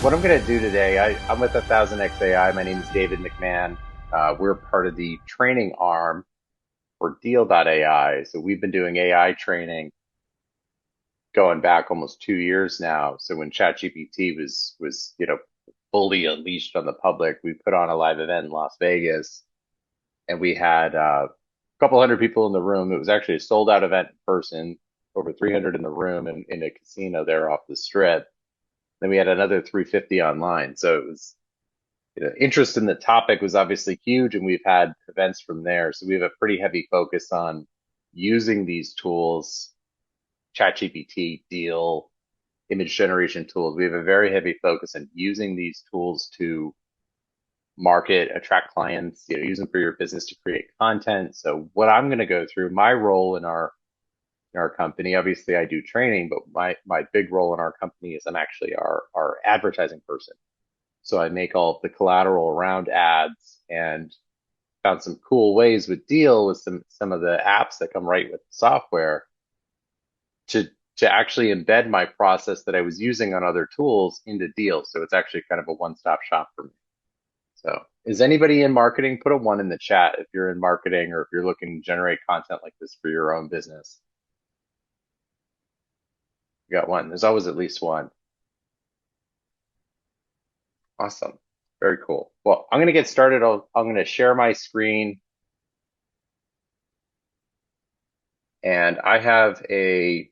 what I'm going to do today, I'm with 1000X AI. My name is David McMahon. We're part of the training arm for Deal.ai. So we've been doing AI training going back almost 2 years now. So when ChatGPT was fully unleashed on the public, we put on a live event in Las Vegas, and we had a couple hundred people in the room. It was actually a sold out event in person, over 300 in the room in a casino there off the strip. Then we had another 350 online. So it was, interest in the topic was obviously huge, and we've had events from there. So we have a pretty heavy focus on using these tools, ChatGPT, Deal, image generation tools. We have a very heavy focus on using these tools to market, attract clients, use them for your business to create content. So what I'm going to go through, my role in our company, obviously I do training, but my big role in our company is I'm actually our advertising person. So I make all of the collateral around ads, and found some cool ways with Deal, with some of the apps that come right with the software, to to actually embed my process that I was using on other tools into Deal. So it's actually kind of a one-stop shop for me. So is anybody in marketing? Put a one in the chat if you're in marketing, or if you're looking to generate content like this for your own business. You got one. There's always at least one. Awesome. Very cool. Well, I'm going to get started. I'm going to share my screen, and I have so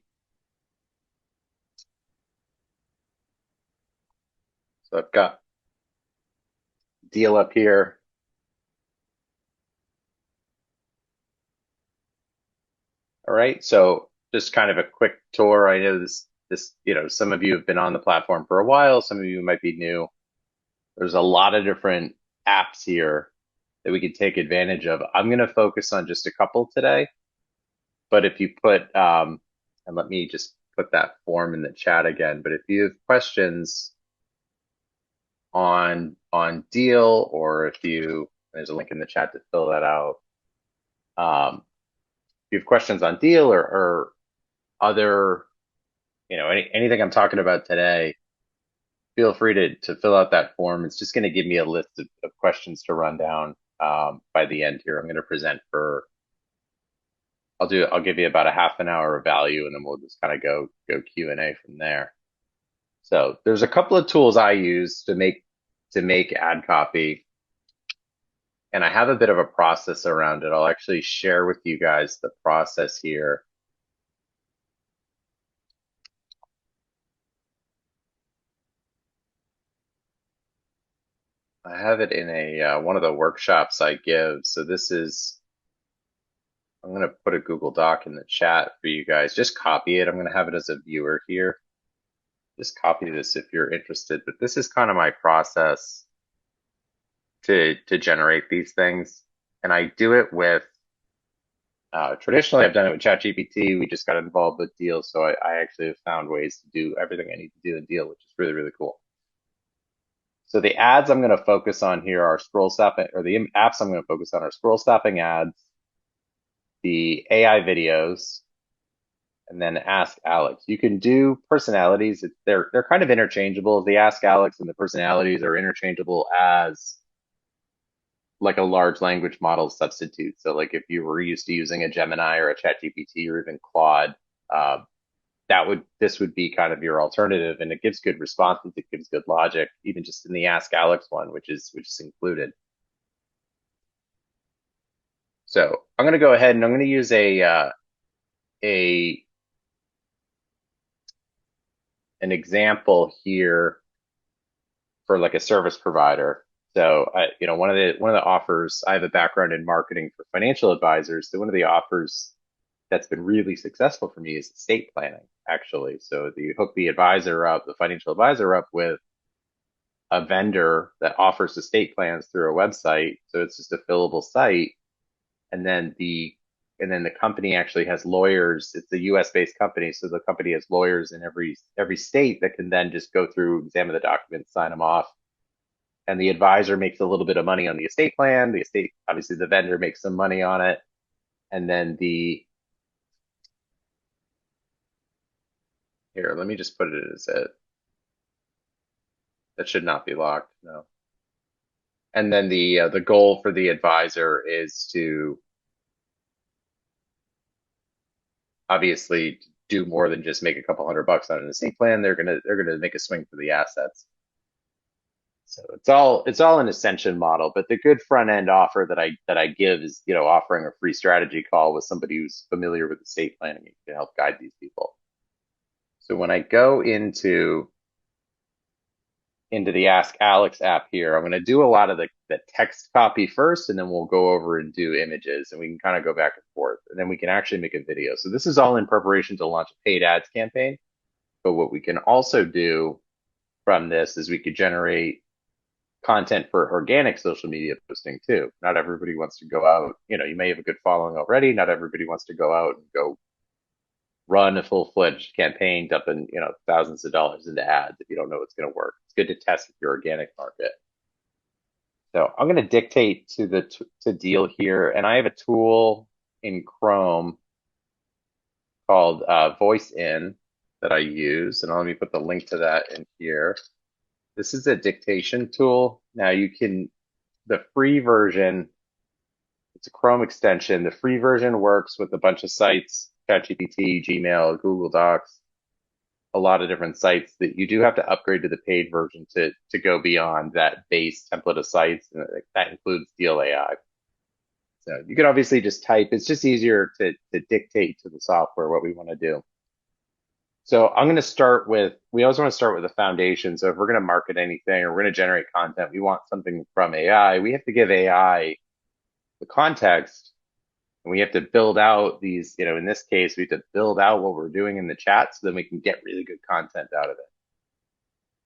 I've got Deal up here. All right. So just kind of a quick tour. I know some of you have been on the platform for a while. Some of you might be new. There's a lot of different apps here that we can take advantage of. I'm going to focus on just a couple today, but if you and let me just put that form in the chat again, but if you have questions on Deal, or there's a link in the chat to fill that out. If you have questions on Deal, or other, anything I'm talking about today, feel free to fill out that form. It's just going to give me a list of questions to run down by the end here. I'm going to present I'll give you about a half an hour of value, and then we'll just kind of go Q&A from there. So there's a couple of tools I use to make ad copy, and I have a bit of a process around it. I'll actually share with you guys the process here. I have it in one of the workshops I give. So I'm going to put a Google Doc in the chat for you guys. Just copy it. I'm going to have it as a viewer here. Just copy this if you're interested. But this is kind of my process to generate these things. And I do it with, traditionally I've done it with ChatGPT. We just got involved with Deal. So I actually have found ways to do everything I need to do in Deal, which is really, really cool. So the ads I'm going to focus on here are scroll stopping, or the apps I'm going to focus on are scroll stopping ads, the AI videos, and then Ask Alex. You can do personalities. They're kind of interchangeable. The Ask Alex and the personalities are interchangeable as like a large language model substitute. So like if you were used to using a Gemini or a ChatGPT or even Claude, uh, this would be kind of your alternative, and it gives good responses. It gives good logic, even just in the Ask Alex one, which is included. So I'm going to go ahead and I'm going to use a an example here for like a service provider. So one of the offers, I have a background in marketing for financial advisors. So one of the offers that's been really successful for me is estate planning, actually. So you hook the financial advisor up with a vendor that offers estate plans through a website. So it's just a fillable site. And then the company actually has lawyers. It's a US based company. So the company has lawyers in every state that can then just go through, examine the documents, sign them off. And the advisor makes a little bit of money on the estate plan. Obviously the vendor makes some money on it. And then let me just put it That should not be locked, no. And then the goal for the advisor is to obviously do more than just make a couple $100 on an estate plan. They're gonna make a swing for the assets. So it's all an ascension model, but the good front end offer that I give is, offering a free strategy call with somebody who's familiar with estate planning and can help guide these people. So when I go into the Ask Alex app here, I'm going to do a lot of the text copy first, and then we'll go over and do images, and we can kind of go back and forth, and then we can actually make a video. So this is all in preparation to launch a paid ads campaign. But what we can also do from this is we could generate content for organic social media posting too. Not everybody wants to go out. You may have a good following already. Not everybody wants to go out and go run a full-fledged campaign, dumping, thousands of dollars into ads if you don't know what's going to work. It's good to test with your organic market. So I'm going to dictate to Deal here, and I have a tool in Chrome called VoiceIn that I use, and let me put the link to that in here. This is a dictation tool. Now the free version, it's a Chrome extension. The free version works with a bunch of sites, ChatGPT, Gmail, Google Docs, a lot of different sites. That you do have to upgrade to the paid version to go beyond that base template of sites. And that includes Deal AI. So you can obviously just type. It's just easier to dictate to the software what we want to do. So I'm going to start with, we always want to start with the foundation. So if we're going to market anything or we're going to generate content, we want something from AI. We have to give AI the context, and we have to build out these, in this case, we have to build out what we're doing in the chat so then we can get really good content out of it.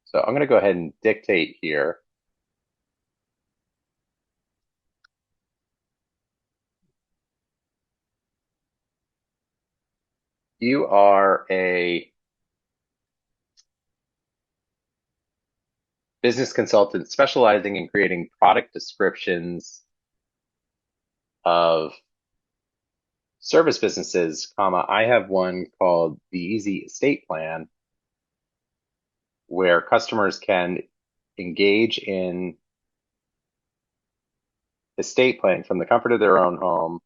So I'm going to go ahead and dictate here. You are a business consultant specializing in creating product descriptions of service businesses, I have one called the Easy Estate Plan, where customers can engage in estate planning from the comfort of their own home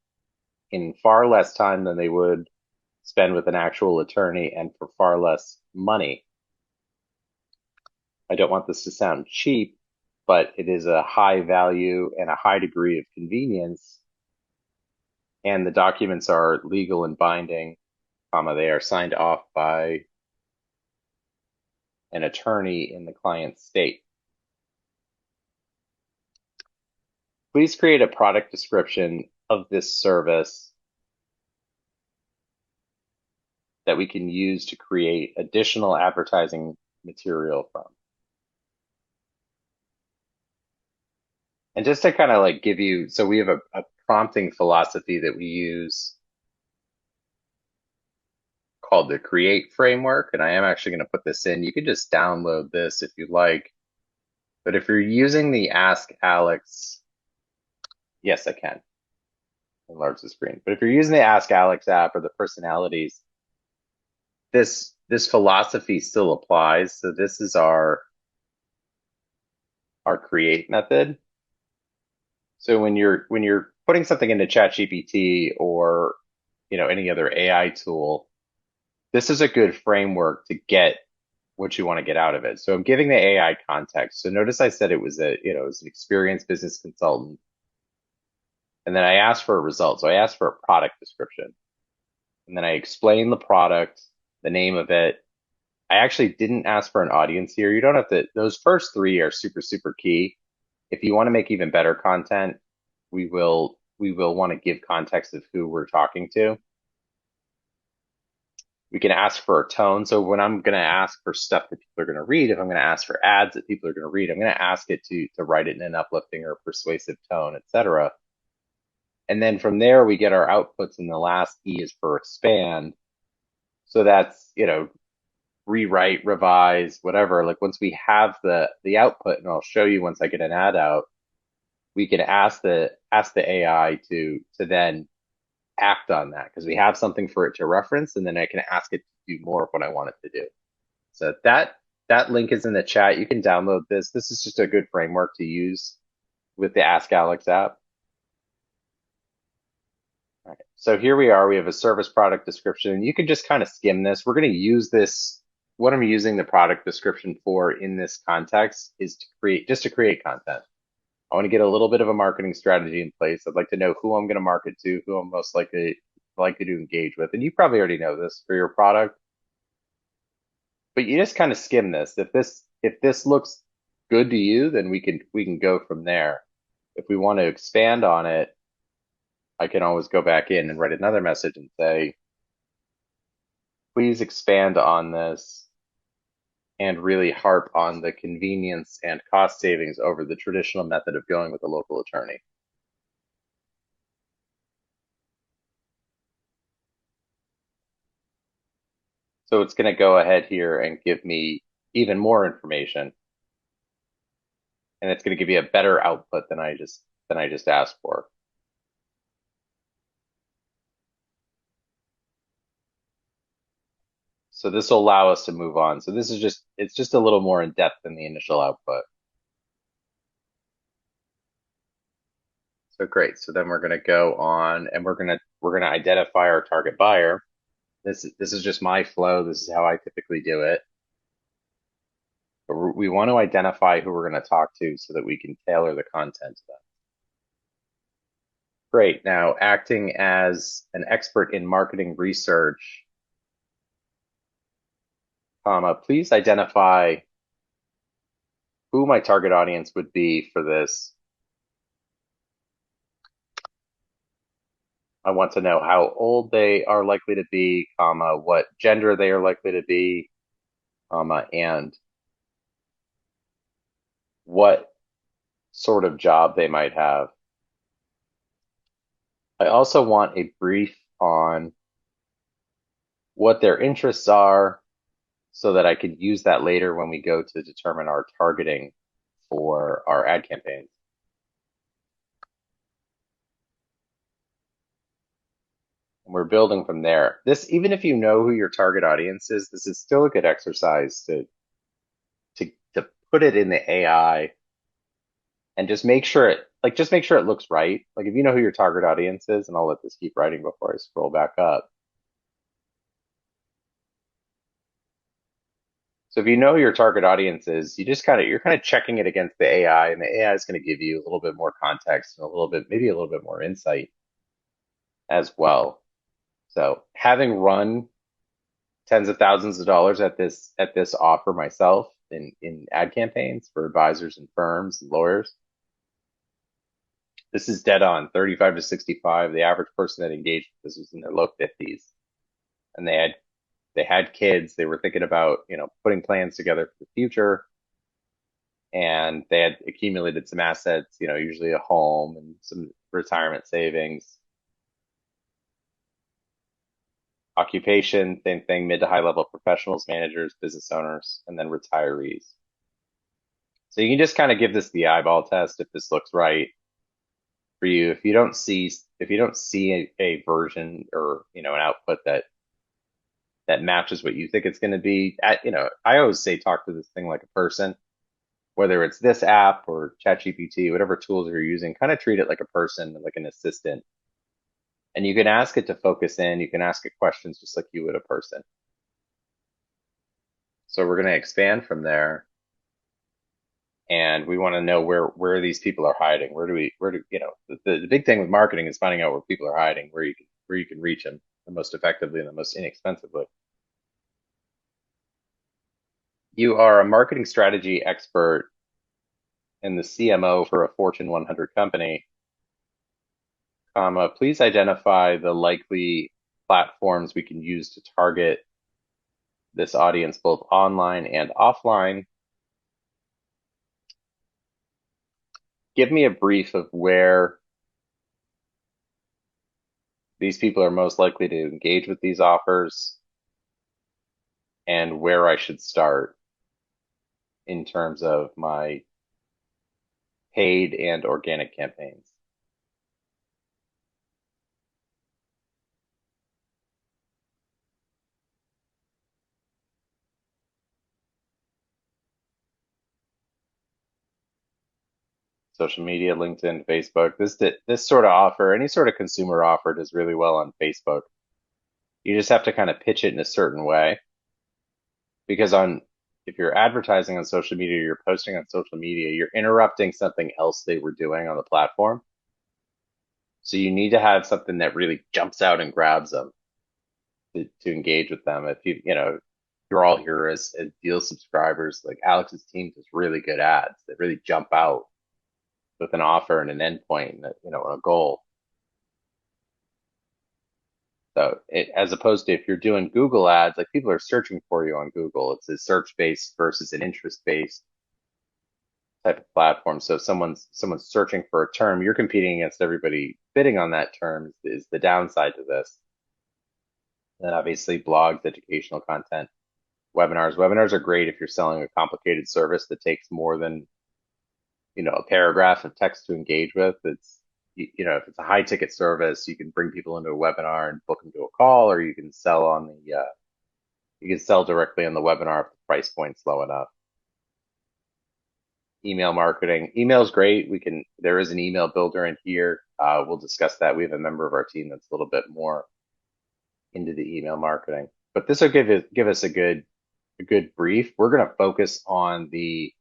in far less time than they would spend with an actual attorney and for far less money. I don't want this to sound cheap, but it is a high value and a high degree of convenience. And the documents are legal and binding, they are signed off by an attorney in the client's state. Please create a product description of this service that we can use to create additional advertising material from. And just to kind of like give you, so we have a prompting philosophy that we use called the Create framework, and I am actually going to put this in. You can just download this if you like. But if you're using the Ask Alex, yes, I can enlarge the screen. But if you're using the Ask Alex app or the personalities, this philosophy still applies. So this is our create method. So when you're putting something into ChatGPT or any other AI tool, this is a good framework to get what you want to get out of it. So I'm giving the AI context. So notice I said it was it was an experienced business consultant. And then I asked for a result. So I asked for a product description. And then I explained the product, the name of it. I actually didn't ask for an audience here. You don't have to, those first three are super, super key. If you want to make even better content, we will want to give context of who we're talking to. We can ask for a tone. So when I'm going to ask for stuff that people are going to read, if I'm going to ask for ads that people are going to read, I'm going to ask it to write it in an uplifting or persuasive tone, etc. And then from there, we get our outputs, and the last E is for expand. So that's, rewrite, revise, whatever. Like once we have the output, and I'll show you once I get an ad out, we can ask the AI to then act on that because we have something for it to reference, and then I can ask it to do more of what I want it to do. So that that link is in the chat. You can download this. This is just a good framework to use with the Ask Alex app. All right. So here we are. We have a service product description. You can just kind of skim this. We're going to use this. What I'm using the product description for in this context is to create content. I want to get a little bit of a marketing strategy in place. I'd like to know who I'm going to market to, who I'm most likely to engage with. And you probably already know this for your product, but you just kind of skim this. If this looks good to you, then we can go from there. If we want to expand on it, I can always go back in and write another message and say, please expand on this and really harp on the convenience and cost savings over the traditional method of going with a local attorney. So it's going to go ahead here and give me even more information. And it's going to give you a better output than I just asked for. So this will allow us to move on. So this is it's just a little more in depth than the initial output. So great. So then we're going to go on and we're going to identify our target buyer. This is just my flow. This is how I typically do it. But we want to identify who we're going to talk to so that we can tailor the content to them. Great. Now, acting as an expert in marketing research, please identify who my target audience would be for this. I want to know how old they are likely to be, what gender they are likely to be, and what sort of job they might have. I also want a brief on what their interests are so that I could use that later when we go to determine our targeting for our ad campaigns. And we're building from there. Even if you know who your target audience is, this is still a good exercise to put it in the AI and just make sure it looks right. Like if you know who your target audience is, and I'll let this keep writing before I scroll back up. So if you know who your target audience is, you're kind of checking it against the AI, and the AI is going to give you a little bit more context and maybe a little bit more insight as well. So having run tens of thousands of dollars at this offer myself in ad campaigns for advisors and firms and lawyers, this is dead on. 35 to 65. The average person that engaged with this was in their low 50s, and they had kids. They were thinking about putting plans together for the future, and they had accumulated some assets, usually a home and some retirement savings. Occupation, same thing, mid to high level professionals, managers, business owners, and then retirees. So you can just kind of give this the eyeball test if this looks right for you. If you don't see a version or an output that matches what you think it's going to be, I always say talk to this thing like a person, whether it's this app or ChatGPT, whatever tools you're using, kind of treat it like a person, like an assistant. And you can ask it to focus in. You can ask it questions just like you would a person. So we're going to expand from there. And we want to know where these people are hiding. The big thing with marketing is finding out where people are hiding, where you can reach them the most effectively and the most inexpensively. You are a marketing strategy expert and the CMO for a Fortune 100 company, please identify the likely platforms we can use to target this audience both online and offline. Give me a brief of where these people are most likely to engage with these offers and where I should start in terms of my paid and organic campaigns. social media, LinkedIn, Facebook. This sort of offer, any sort of consumer offer does really well on Facebook. You just have to kind of pitch it in a certain way because if you're advertising on social media, you're posting on social media, you're interrupting something else they were doing on the platform. So you need to have something that really jumps out and grabs them to engage with them. If you're all here as deal subscribers, like Alex's team does really good ads that really jump out with an offer and an endpoint, and a goal. So as opposed to if you're doing Google ads, like people are searching for you on Google, it's a search based versus an interest based type of platform. So if someone's searching for a term, you're competing against everybody bidding on that term is the downside to this. And obviously blogs, educational content, webinars. Webinars are great if you're selling a complicated service that takes more than, a paragraph of text to engage with. If it's a high ticket service, you can bring people into a webinar and book them to a call, or you can sell directly on the webinar if the price point's low enough. Email marketing. Email is great. There is an email builder in here. We'll discuss that. We have a member of our team that's a little bit more into the email marketing, but this will give us a good brief. We're going to focus on the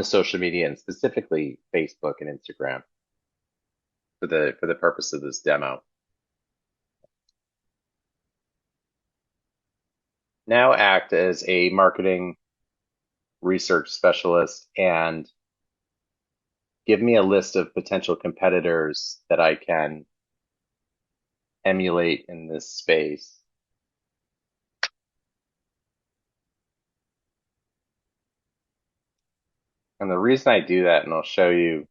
social media and specifically Facebook and Instagram for the purpose of this demo. Now act as a marketing research specialist and give me a list of potential competitors that I can emulate in this space. And the reason I do that, and I'll show you,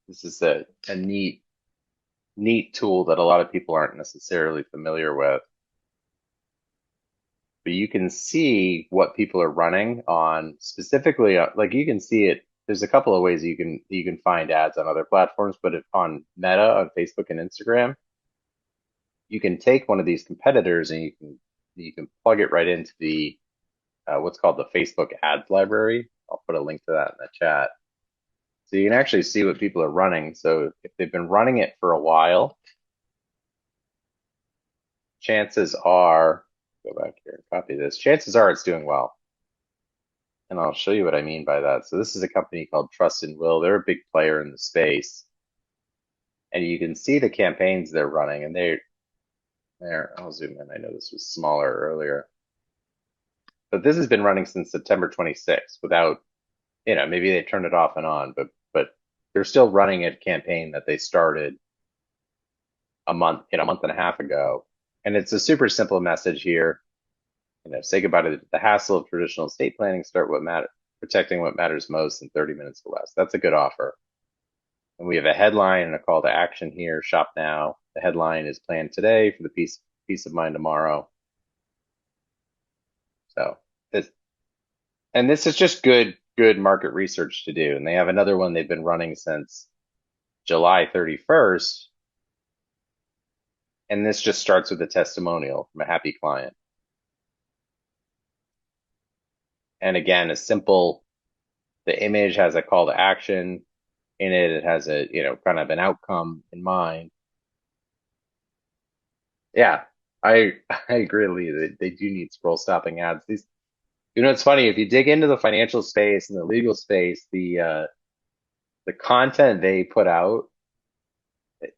this is a neat tool that a lot of people aren't necessarily familiar with. But you can see what people are running on specifically, like you can see it. There's a couple of ways you can find ads on other platforms, but if on Meta, on Facebook and Instagram, you can take one of these competitors and you can plug it right into the what's called the Facebook ads library. I'll put a link to that in the chat. So you can actually see what people are running. So if they've been running it for a while, chances are, go back here and copy this, chances are it's doing well. And I'll show you what I mean by that. So this is a company called Trust and Will. They're a big player in the space. And you can see the campaigns they're running, and I'll zoom in. I know this was smaller earlier. But this has been running since September 26th without, maybe they turned it off and on, but they're still running a campaign that they started a month and a half ago. And it's a super simple message here. Say goodbye to the hassle of traditional estate planning, protecting what matters most in 30 minutes or less. That's a good offer. And we have a headline and a call to action here. Shop now. The headline is planned today for the peace of mind tomorrow. So this is just good market research to do. And they have another one they've been running since July 31st. And this just starts with a testimonial from a happy client. And again, the image has a call to action in it. It has a, kind of an outcome in mind. Yeah, I agree, Lee. They do need scroll stopping ads. It's funny, if you dig into the financial space and the legal space, the content they put out,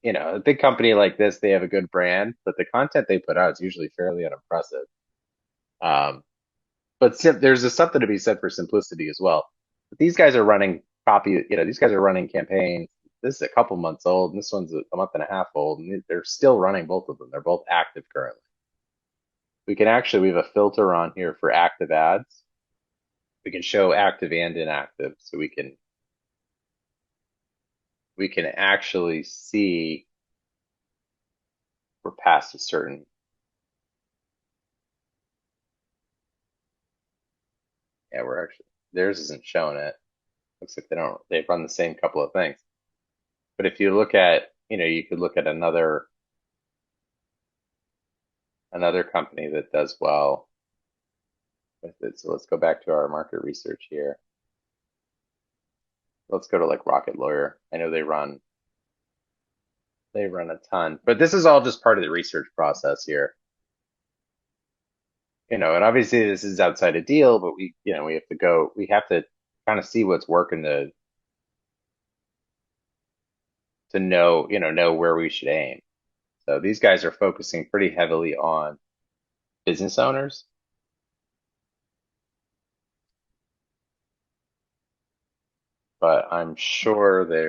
a big company like this, they have a good brand, but the content they put out is usually fairly unimpressive. But there's something to be said for simplicity as well. But these guys are running these guys are running campaigns. This is a couple months old, and this one's a month and a half old, and they're still running both of them. They're both active currently. We have a filter on here for active ads. We can show active and inactive, so we can actually see we're past a certain. Yeah, theirs isn't showing it. Looks like they've run the same couple of things. But if you look at, you could look at another company that does well with it. So let's go back to our market research here. Let's go to like Rocket Lawyer. I know they run a ton, but this is all just part of the research process here. And obviously this is outside a deal, but we have to kind of see what's working to know where we should aim. So these guys are focusing pretty heavily on business owners, but I'm sure they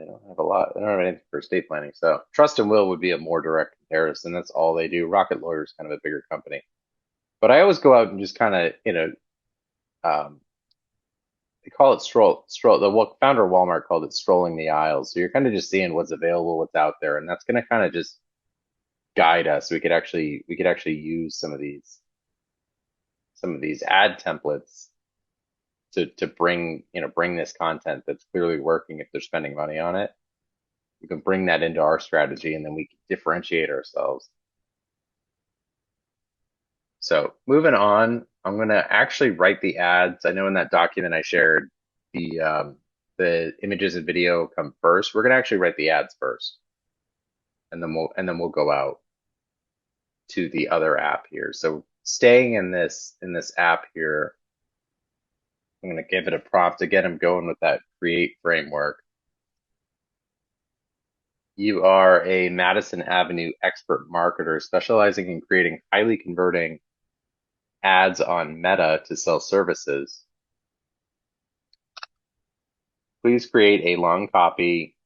don't have a lot. They don't have anything for estate planning. So Trust and Will would be a more direct comparison. That's all they do. Rocket Lawyer is kind of a bigger company. But I always go out and just kind of, um, they call it stroll. The founder of Walmart called it strolling the aisles. So you're kind of just seeing what's available, what's out there, and that's going to kind of just guide us. We could actually use some of these ad templates to bring this content that's clearly working if they're spending money on it. We can bring that into our strategy, and then we can differentiate ourselves. So moving on, I'm going to actually write the ads. I know in that document I shared, the images and video come first. We're going to actually write the ads first, and then we'll go out to the other app here. So staying in this app here, I'm going to give it a prompt to get them going with that create framework. You are a Madison Avenue expert marketer specializing in creating highly converting ads on Meta to sell services. Please create a long copy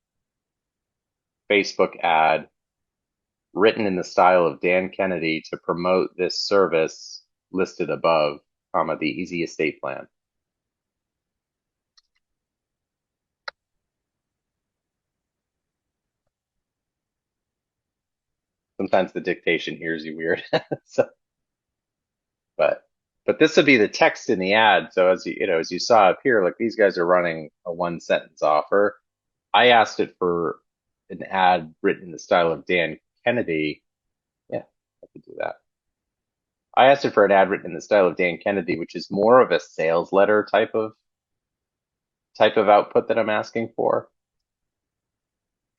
Facebook ad written in the style of Dan Kennedy to promote this service listed above, the Easy Estate Plan. Sometimes the dictation hears you weird. So, but but this would be the text in the ad. So as you saw up here, like these guys are running a one sentence offer. I asked it for an ad written in the style of Dan Kennedy. Yeah, I could do that. I asked it for an ad written in the style of Dan Kennedy, which is more of a sales letter type of output that I'm asking for.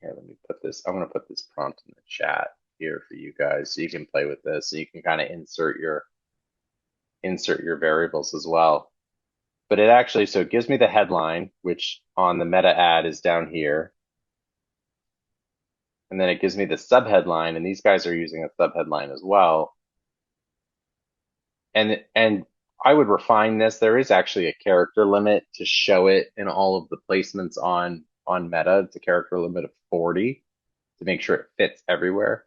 Here, let me put this. I'm going to put this prompt in the chat here for you guys so you can play with this. So you can kind of insert your variables as well. But it gives me the headline, which on the meta ad is down here. And then it gives me the subheadline, and these guys are using a subheadline as well. And I would refine this. There is actually a character limit to show it in all of the placements on Meta. It's a character limit of 40 to make sure it fits everywhere.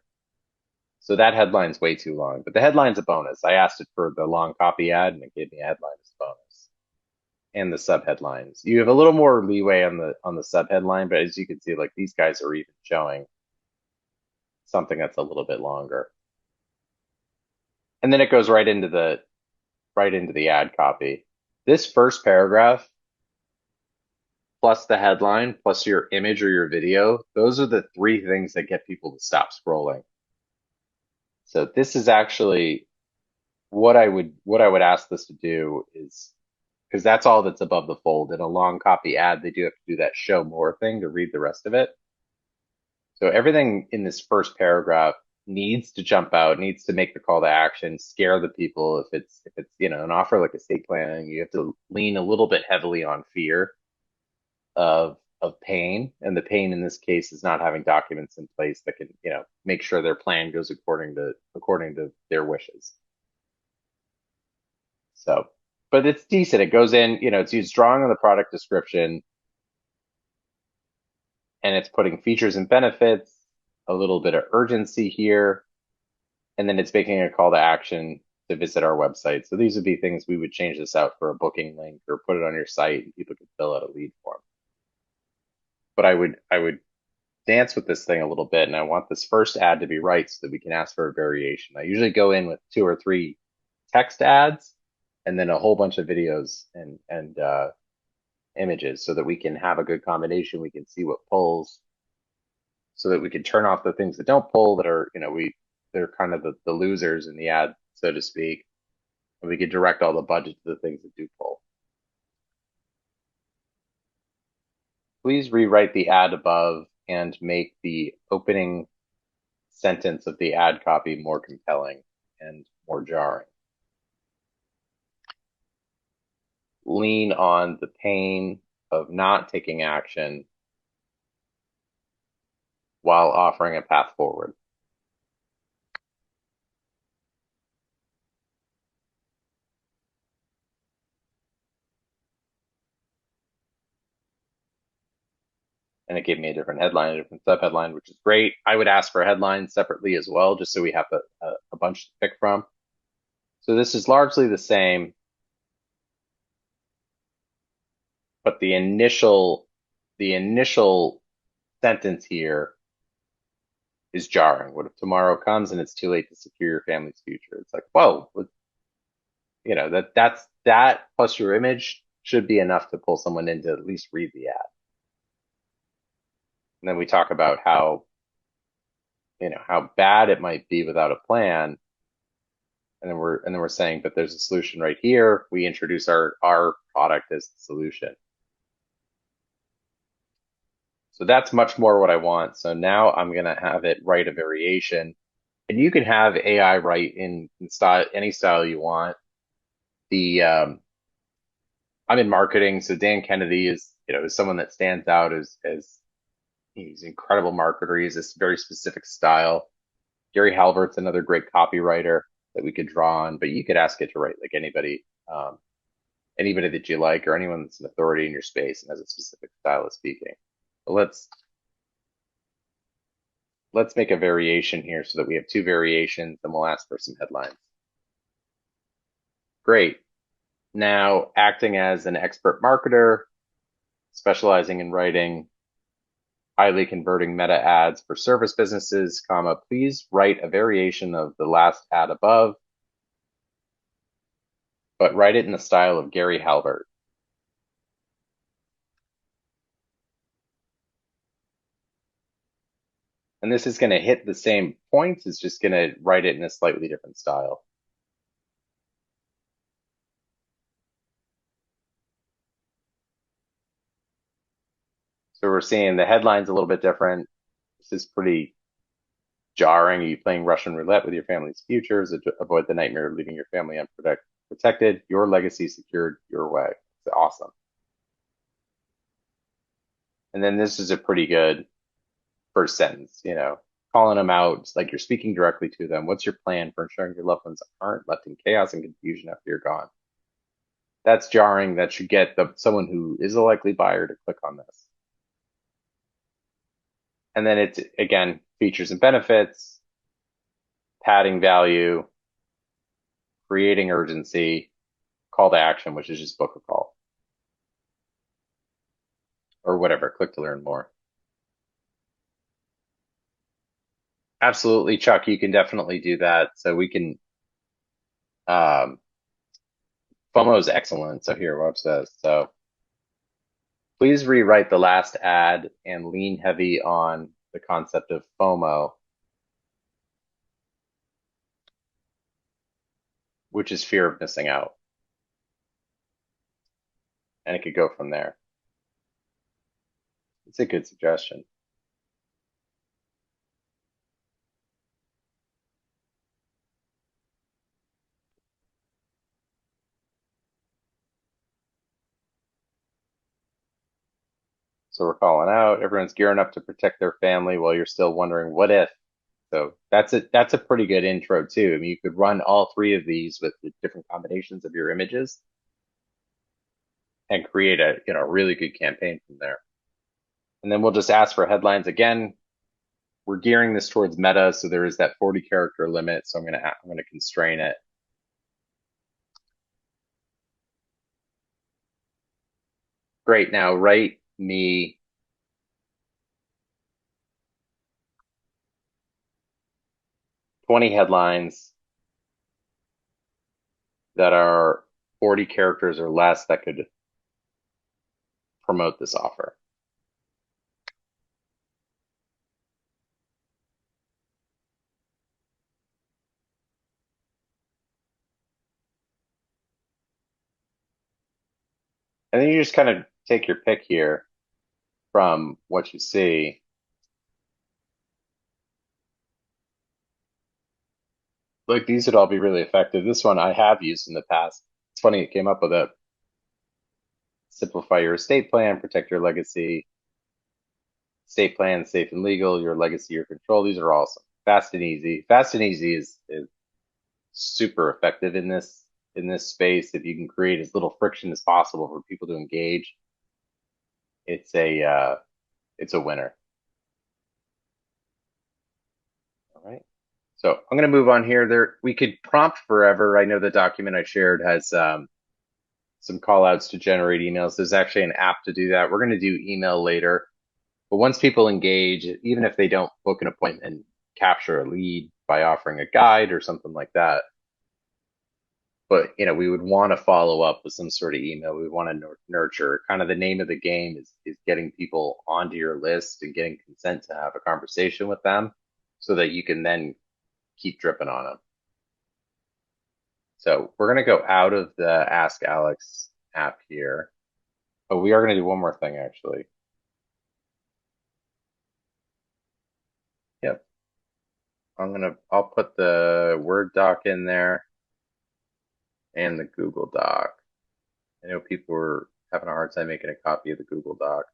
So that headline's way too long, but the headline's a bonus. I asked it for the long copy ad, and it gave me a headline as a bonus, and the subheadlines. You have a little more leeway on the subheadline, but as you can see, like these guys are even showing something that's a little bit longer, and then it goes right into the ad copy. This first paragraph plus the headline plus your image or your video, those are the three things that get people to stop scrolling. So this is actually what I would ask this to do is, because that's all that's above the fold. In a long copy ad, they do have to do that show more thing to read the rest of it. So everything in this first paragraph needs to jump out, needs to make the call to action, scare the people. If it's an offer like estate planning, you have to lean a little bit heavily on fear of pain, and the pain in this case is not having documents in place that can make sure their plan goes according to their wishes. So, but it's decent. It goes in, it's used strong in the product description, and it's putting features and benefits, a little bit of urgency here, and then it's making a call to action to visit our website. So these would be things we would change this out for a booking link or put it on your site and people could fill out a lead form. But I would dance with this thing a little bit, and I want this first ad to be right so that we can ask for a variation. I usually go in with 2 or 3 text ads and then a whole bunch of videos and images so that we can have a good combination. We can see what pulls so that we can turn off the things that don't pull that are, they're kind of the losers in the ad so to speak, and we could direct all the budget to the things that do pull. Please rewrite the ad above and make the opening sentence of the ad copy more compelling and more jarring. Lean on the pain of not taking action while offering a path forward. And it gave me a different headline, a different subheadline, which is great. I would ask for a headline separately as well, just so we have a bunch to pick from. So this is largely the same, but the initial sentence here is jarring. What if tomorrow comes and it's too late to secure your family's future? It's like, whoa, you know, that plus your image should be enough to pull someone in to at least read the ad. And then we talk about how, you know, how bad it might be without a plan. And then we're saying, but there's a solution right here. We introduce our product as the solution. So that's much more what I want. So now I'm going to have it write a variation, and you can have AI write in style, any style you want. I'm in marketing, so Dan Kennedy is, you know, is someone that stands out as he's an incredible marketer. He has this very specific style. Gary Halbert's another great copywriter that we could draw on, but you could ask it to write like anybody that you like, or anyone that's an authority in your space and has a specific style of speaking. But let's make a variation here so that we have two variations, and we'll ask for some headlines. Great. Now, acting as an expert marketer, specializing in writing highly converting meta ads for service businesses, comma, please write a variation of the last ad above, but write it in the style of Gary Halbert. And this is going to hit the same points. It's just going to write it in a slightly different style. So we're seeing the headline's a little bit different. This is pretty jarring. Are you playing Russian roulette with your family's futures? Avoid the nightmare of leaving your family unprotected. Your legacy secured your way. It's awesome. And then this is a pretty good first sentence, you know, calling them out like you're speaking directly to them. What's your plan for ensuring your loved ones aren't left in chaos and confusion after you're gone? That's jarring. That should get someone who is a likely buyer to click on this. And then it's, again, features and benefits, padding value, creating urgency, call to action, which is just book a call or whatever. Click to learn more. Absolutely, Chuck. You can definitely do that. So we can, FOMO is excellent. So here, watch this. So please rewrite the last ad and lean heavy on the concept of FOMO, which is fear of missing out. And it could go from there. It's a good suggestion. So we're calling out, everyone's gearing up to protect their family while you're still wondering what if. So that's a pretty good intro too. I mean, you could run all three of these with the different combinations of your images and create a, you know, really good campaign from there. And then we'll just ask for headlines again. We're gearing this towards meta, so there is that 40 character limit. So I'm gonna constrain it. Great. Now write me 20 headlines that are 40 characters or less that could promote this offer. And then you just kind of take your pick here from what you see. Like these would all be really effective. This one I have used in the past. It's funny it came up with it. Simplify your estate plan, protect your legacy, estate plan, safe and legal, your legacy, your control. These are awesome. Fast and easy. Fast and easy is super effective in this space. If you can create as little friction as possible for people to engage, it's a winner. All right. So I'm going to move on here. There, we could prompt forever. I know the document I shared has some call outs to generate emails. There's actually an app to do that. We're going to do email later. But once people engage, even if they don't book an appointment, capture a lead by offering a guide or something like that. But we would want to follow up with some sort of email. We want to nurture. Kind of the name of the game is getting people onto your list and getting consent to have a conversation with them, so that you can then keep dripping on them. So we're going to go out of the Ask Alex app here. Oh, we are going to do one more thing actually. Yep. I'll put the Word doc in there and the Google Doc. I know people were having a hard time making a copy of the Google Doc,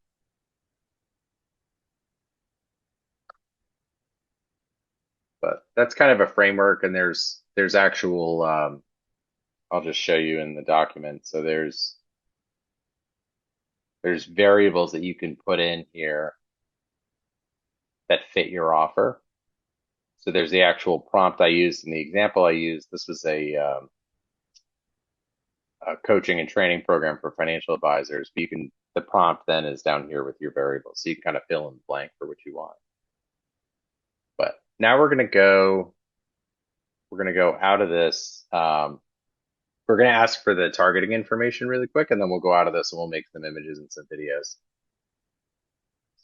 but that's kind of a framework, and there's actual I'll just show you in the document. So there's variables that you can put in here that fit your offer. So there's the actual prompt I used and the example I used. This was a coaching and training program for financial advisors. But the prompt then is down here with your variables. So you can kind of fill in the blank for what you want. But now we're going to go out of this. We're going to ask for the targeting information really quick, and then we'll go out of this and we'll make some images and some videos.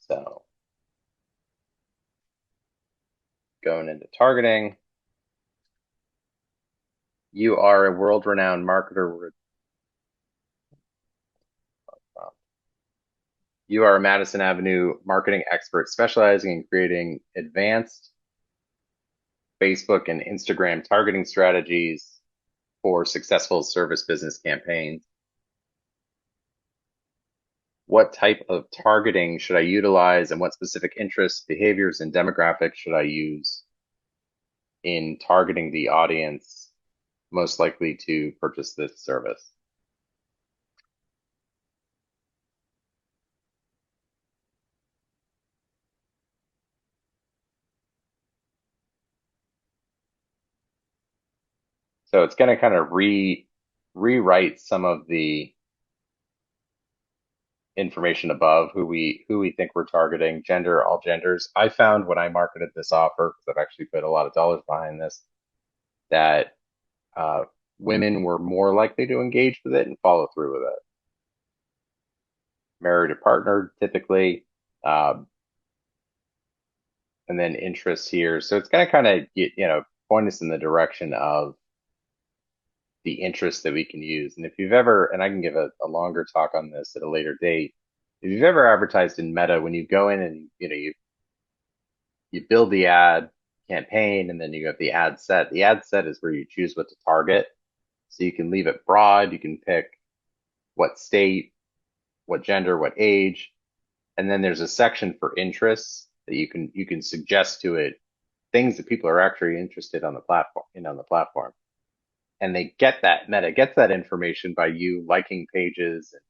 So going into targeting, you are a world-renowned marketer. You are a Madison Avenue marketing expert specializing in creating advanced Facebook and Instagram targeting strategies for successful service business campaigns. What type of targeting should I utilize, and what specific interests, behaviors, and demographics should I use in targeting the audience most likely to purchase this service? So it's going to kind of rewrite some of the information above, who we think we're targeting, gender, all genders. I found when I marketed this offer, because I've actually put a lot of dollars behind this, that uh, women were more likely to engage with it and follow through with it. Married or partnered, typically, um, and then interests here. So it's going to kind of point us in the direction of the interests that we can use. And if you've ever, and I can give a longer talk on this at a later date, if you've ever advertised in Meta, when you go in and you build the ad campaign, and then you have the ad set. The ad set is where you choose what to target. So you can leave it broad. You can pick what state, what gender, what age, and then there's a section for interests that you can suggest to it things that people are actually interested on the platform, on the platform. And they get that, Meta gets that information by you liking pages and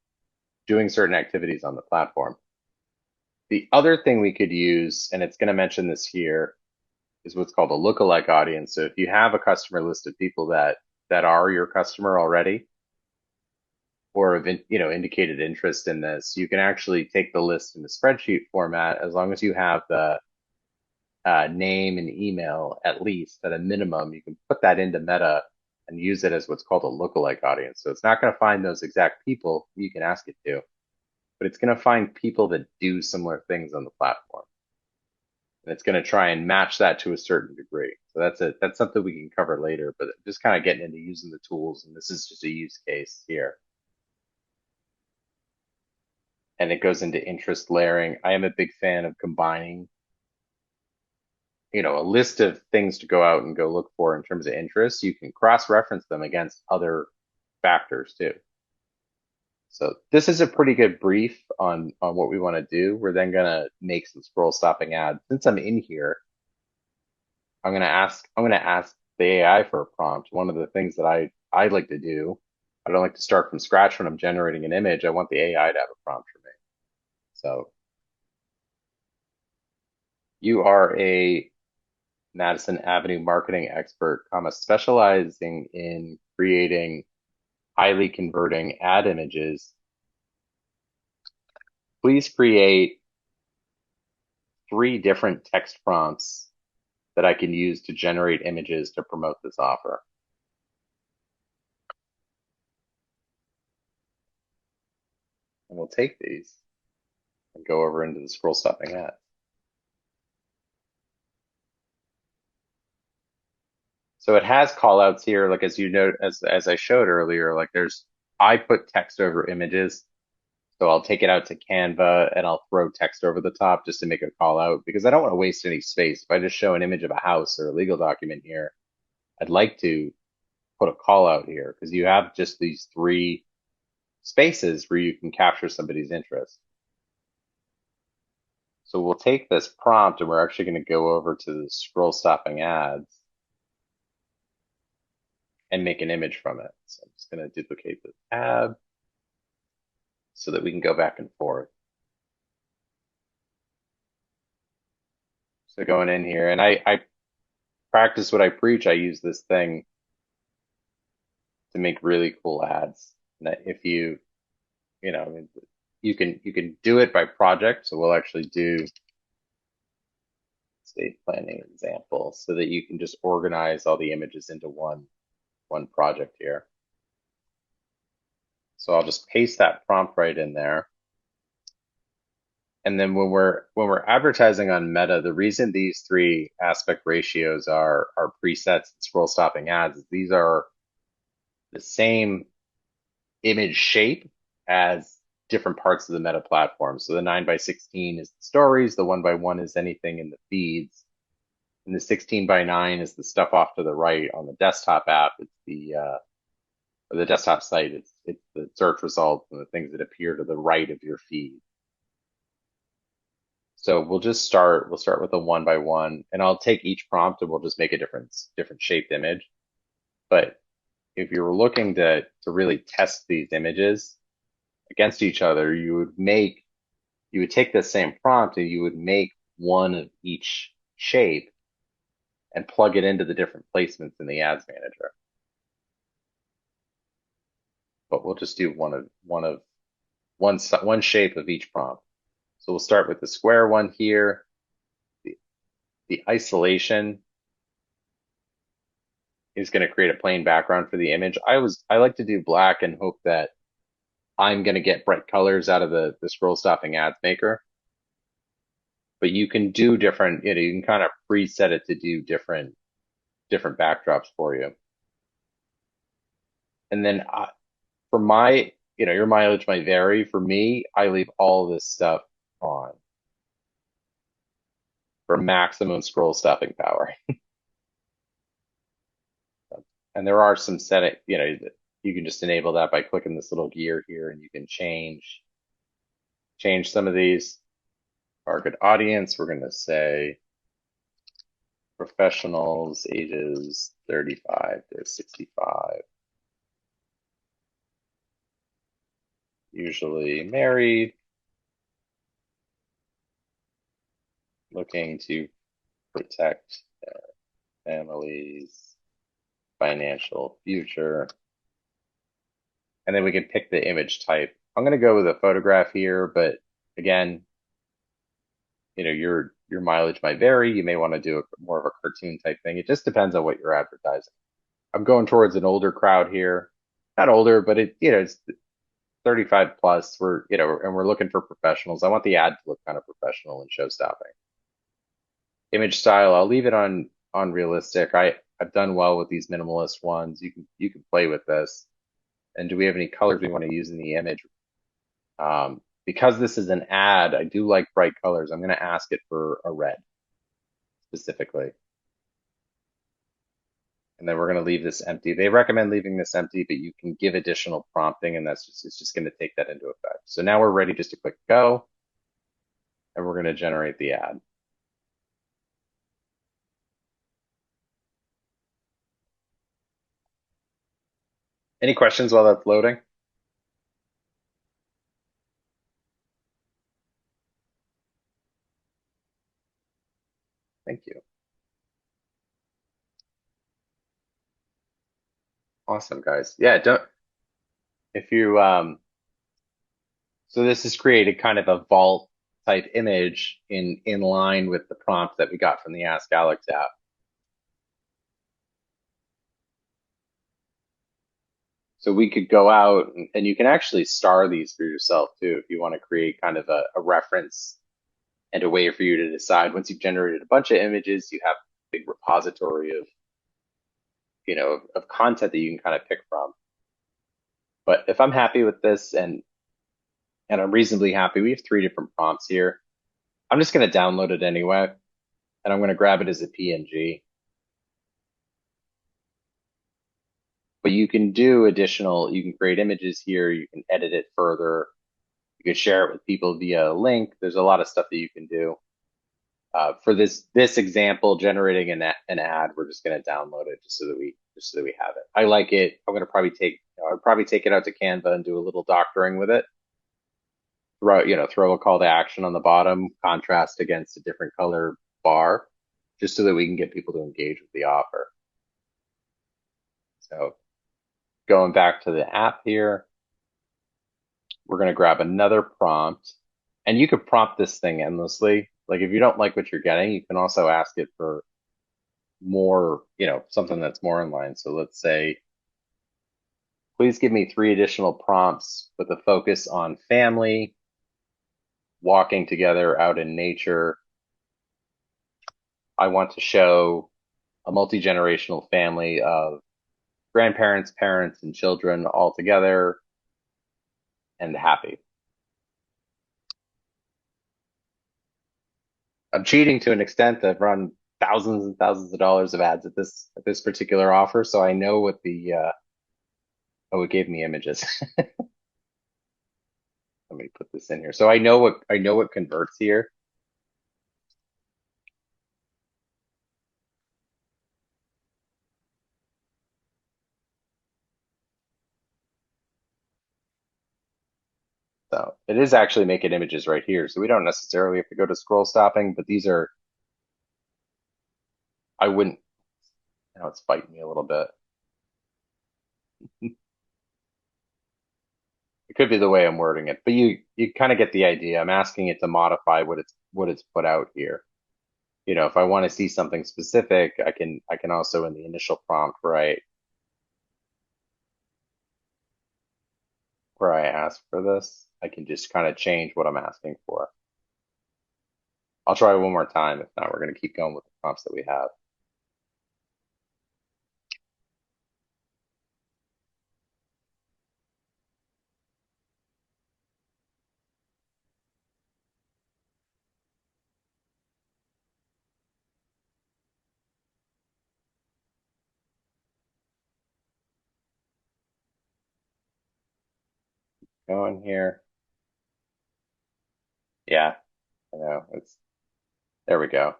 doing certain activities on the platform. The other thing we could use, and it's going to mention this here, is what's called a lookalike audience. So if you have a customer list of people that are your customer already, or have indicated interest in this, you can actually take the list in the spreadsheet format, as long as you have the name and email at least at a minimum. You can put that into Meta and use it as what's called a lookalike audience. So it's not going to find those exact people you can ask it to, but it's going to find people that do similar things on the platform. And it's going to try and match that to a certain degree. So that's something we can cover later, but just kind of getting into using the tools. And this is just a use case here. and it goes into interest layering. I am a big fan of combining, a list of things to go out and go look for in terms of interest. You can cross-reference them against other factors too. So this is a pretty good brief on what we want to do. We're then gonna make some scroll stopping ads. Since I'm in here, I'm gonna ask the AI for a prompt. One of the things that I like to do, I don't like to start from scratch when I'm generating an image. I want the AI to have a prompt for me. So you are a Madison Avenue marketing expert, specializing in creating highly converting ad images. Please create 3 different text prompts that I can use to generate images to promote this offer. And we'll take these and go over into the scroll stopping ad. So it has callouts here, like as you know, as I showed earlier, like I put text over images. So I'll take it out to Canva and I'll throw text over the top just to make a call out because I don't want to waste any space. If I just show an image of a house or a legal document here, I'd like to put a call out here because you have just these 3 spaces where you can capture somebody's interest. So we'll take this prompt and we're actually going to go over to the scroll stopping ads and make an image from it. So I'm just going to duplicate the tab so that we can go back and forth. So going in here, and I practice what I preach. I use this thing to make really cool ads. And if you know, you can do it by project. So we'll actually do estate planning example so that you can just organize all the images into one project here. So I'll just paste that prompt right in there. And then when we're advertising on Meta, the reason these 3 aspect ratios are presets and scroll stopping ads is these are the same image shape as different parts of the Meta platform. So the 9:16 is the stories, the 1:1 is anything in the feeds, and the 16:9 is the stuff off to the right on the desktop app. It's or the desktop site. It's the search results and the things that appear to the right of your feed. So we'll start with a 1:1, and I'll take each prompt and we'll just make a different shaped image. But if you were looking to really test these images against each other, you would take the same prompt and you would make one of each shape and plug it into the different placements in the ads manager. But we'll just do one shape of each prompt. So we'll start with the square one here. The isolation is going to create a plain background for the image. I like to do black and hope that I'm going to get bright colors out of the scroll stopping ads maker. But you can do different, you can kind of preset it to do different backdrops for you. And then for my, your mileage might vary. For me, I leave all this stuff on for maximum scroll stopping power. And there are some setting, you can just enable that by clicking this little gear here and you can change some of these. Target audience, we're going to say professionals ages 35 to 65. Usually married, looking to protect their family's financial future. And then we can pick the image type. I'm going to go with a photograph here, but again, your mileage might vary. You may want to do more of a cartoon type thing. It just depends on what you're advertising. I'm going towards an older crowd here. Not older, but it's 35 plus. And we're looking for professionals. I want the ad to look kind of professional and show stopping. Image style, I'll leave it on realistic. I've done well with these minimalist ones. You can play with this. And do we have any colors we want to use in the image? Because this is an ad, I do like bright colors. I'm going to ask it for a red specifically. And then we're going to leave this empty. They recommend leaving this empty, but you can give additional prompting and it's just going to take that into effect. So now we're ready just to click go and we're going to generate the ad. Any questions while that's loading? Thank you. Awesome, guys. Yeah, don't, if you, so this has created kind of a vault type image in line with the prompt that we got from the Ask Alex app. So we could go out and you can actually star these for yourself too, if you want to create kind of a reference and a way for you to decide once you've generated a bunch of images, you have a big repository of, of content that you can kind of pick from. But if I'm happy with this and I'm reasonably happy, we have 3 different prompts here. I'm just going to download it anyway, and I'm going to grab it as a PNG. But you can do additional, you can create images here, you can edit it further, you can share it with people via a link. There's a lot of stuff that you can do. For this example, generating an ad, we're just going to download it just so that we have it. I like it. I'm going to I'll probably take it out to Canva and do a little doctoring with it. Throw a call to action on the bottom, contrast against a different color bar, just so that we can get people to engage with the offer. So going back to the app here, we're going to grab another prompt, and you could prompt this thing endlessly. Like if you don't like what you're getting, you can also ask it for more, something that's more in line. So let's say, please give me 3 additional prompts with a focus on family, walking together out in nature. I want to show a multi-generational family of grandparents, parents, and children all together and happy. I'm cheating to an extent. I've run thousands and thousands of dollars of ads at this particular offer, so I know what it gave me images. Let me put this in here. So I know what converts here. So it is actually making images right here. So we don't necessarily have to go to scroll stopping, but I wouldn't, it's fighting me a little bit. It could be the way I'm wording it, but you kind of get the idea. I'm asking it to modify what it's put out here. If I want to see something specific, I can also in the initial prompt where I ask for this, I can just kind of change what I'm asking for. I'll try one more time. If not, we're going to keep going with the prompts that we have. Going here. Yeah, I know. There we go.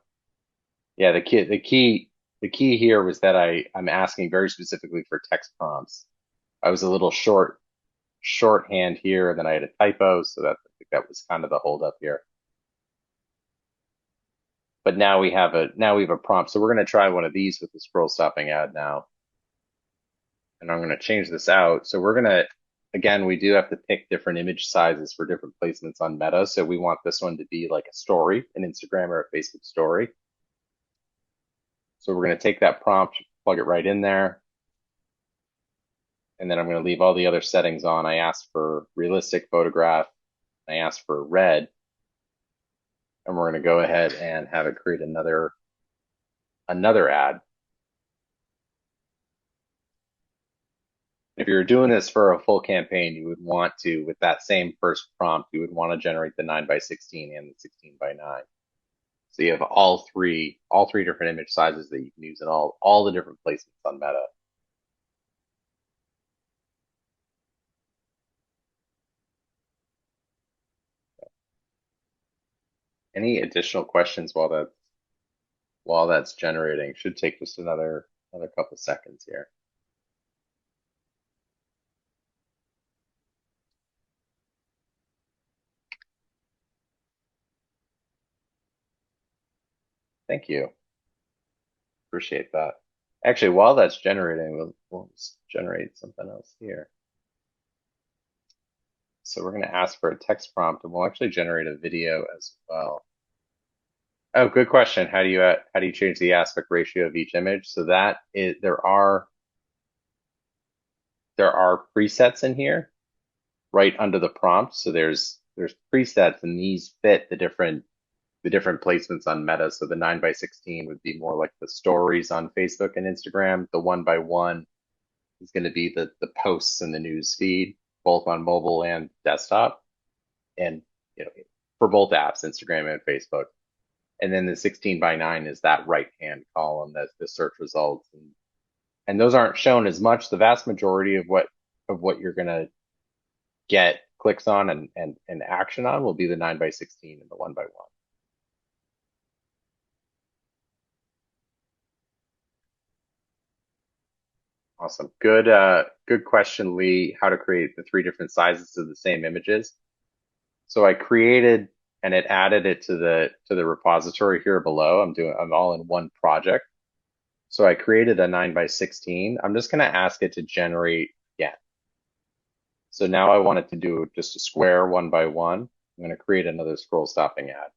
Yeah, the key here was that I'm asking very specifically for text prompts. I was a little shorthand here, and then I had a typo, so I think that was kind of the holdup here. But now we have a prompt. So we're going to try one of these with the scroll stopping ad now. And I'm going to change this out. So again, we do have to pick different image sizes for different placements on Meta. So we want this one to be like a story, an Instagram or a Facebook story. So we're going to take that prompt, plug it right in there. And then I'm going to leave all the other settings on. I asked for realistic photograph. I asked for red. And we're going to go ahead and have it create another ad. If you're doing this for a full campaign, you would want to, with that same first prompt, you would want to generate the 9 by 16 and the 16 by 9. So you have all three different image sizes that you can use in all the different placements on Meta. Any additional questions while that's generating? Should take just another couple seconds here. Thank you. Appreciate that. Actually, while that's generating, we'll just generate something else here. So we're going to ask for a text prompt, and we'll actually generate a video as well. Oh, good question. How do you change the aspect ratio of each image? So that is there are presets in here right under the prompt. So there's presets, and these fit the different placements on Meta. So the 9 by 16 would be more like the stories on Facebook and Instagram. The 1 by 1 is going to be the posts in the news feed, both on mobile and desktop, and for both apps, Instagram and Facebook. And then the 16 by 9 is that right hand column, that's the search results, and those aren't shown as much. The vast majority of what you're going to get clicks on and action on will be the 9 by 16 and the 1 by 1. Awesome. Good question, Lee. How to create the three different sizes of the same images. So I created and it added it to the repository here below. I'm all in one project. So I created a 9 by 16. I'm just going to ask it to generate again. So now I want it to do just a square 1 by 1. I'm going to create another scroll stopping ad.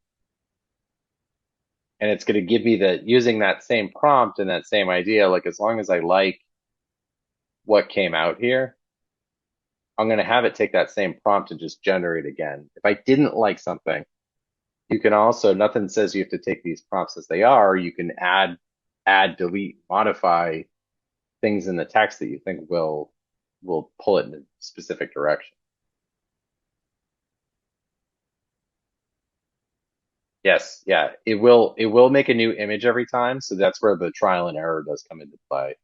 And it's going to give me using that same prompt and that same idea, like as long as I like what came out here, I'm going to have it take that same prompt and just generate again. If I didn't like something, you can also, nothing says you have to take these prompts as they are. You can add, delete, modify things in the text that you think will pull it in a specific direction. Yes, yeah, it will make a new image every time. So that's where the trial and error does come into play.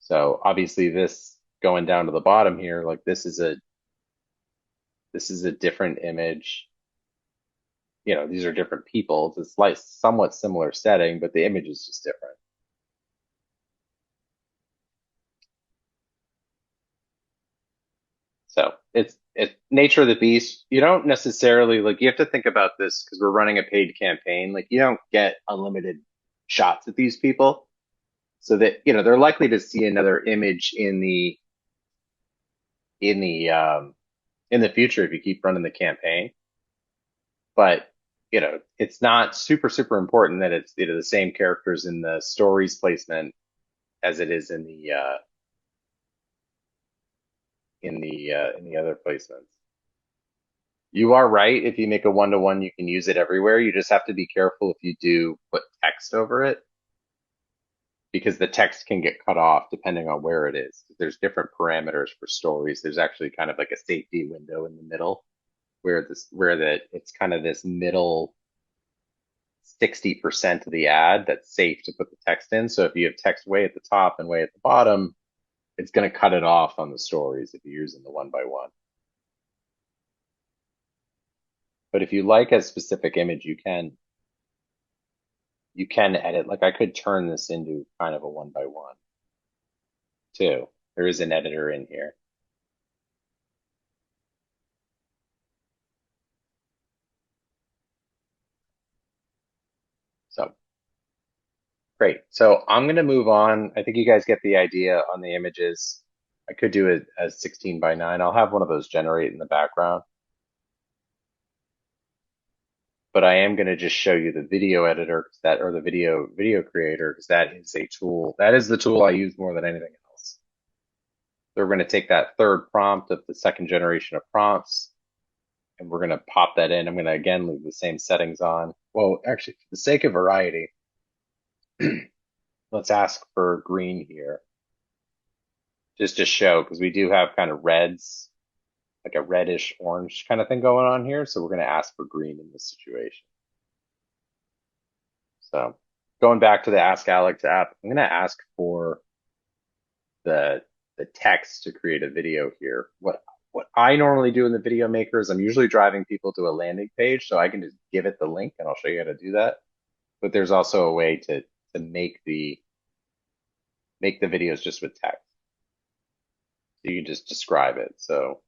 So obviously this going down to the bottom here, like this is a different image. These are different people. It's like somewhat similar setting, but the image is just different. So it's nature of the beast. You don't necessarily like, you have to think about this because we're running a paid campaign. Like you don't get unlimited shots at these people. So that, they're likely to see another image in the in the future if you keep running the campaign. But it's not super important that it's the same characters in the stories placement as it is in the other placements. You are right. If you make a 1-to-1, you can use it everywhere. You just have to be careful if you do put text over it, because the text can get cut off depending on where it is. There's different parameters for stories. There's actually kind of like a safety window in the middle it's kind of this middle 60% of the ad that's safe to put the text in. So if you have text way at the top and way at the bottom, it's going to cut it off on the stories if you're using the 1 by 1. But if you like a specific image, you can edit. Like I could turn this into kind of a 1 by 1 too. There is an editor in here. So great. So I'm going to move on. I think you guys get the idea on the images. I could do it as 16 by 9. I'll have one of those generate in the background. But I am going to just show you the video editor or the video creator, because that is a tool. That is the tool I use more than anything else. So we're going to take that third prompt of the second generation of prompts, and we're going to pop that in. I'm going to again leave the same settings on. Well, actually, for the sake of variety, let's ask for green here. just to show, because we do have kind of reds, like a reddish orange kind of thing going on here. So we're going to ask for green in this situation. So going back to the Ask Alex app, I'm going to ask for the text to create a video here. What I normally do in the video maker is I'm usually driving people to a landing page, so I can just give it the link, and I'll show you how to do that. But there's also a way to make the videos just with text. So you can just describe it. So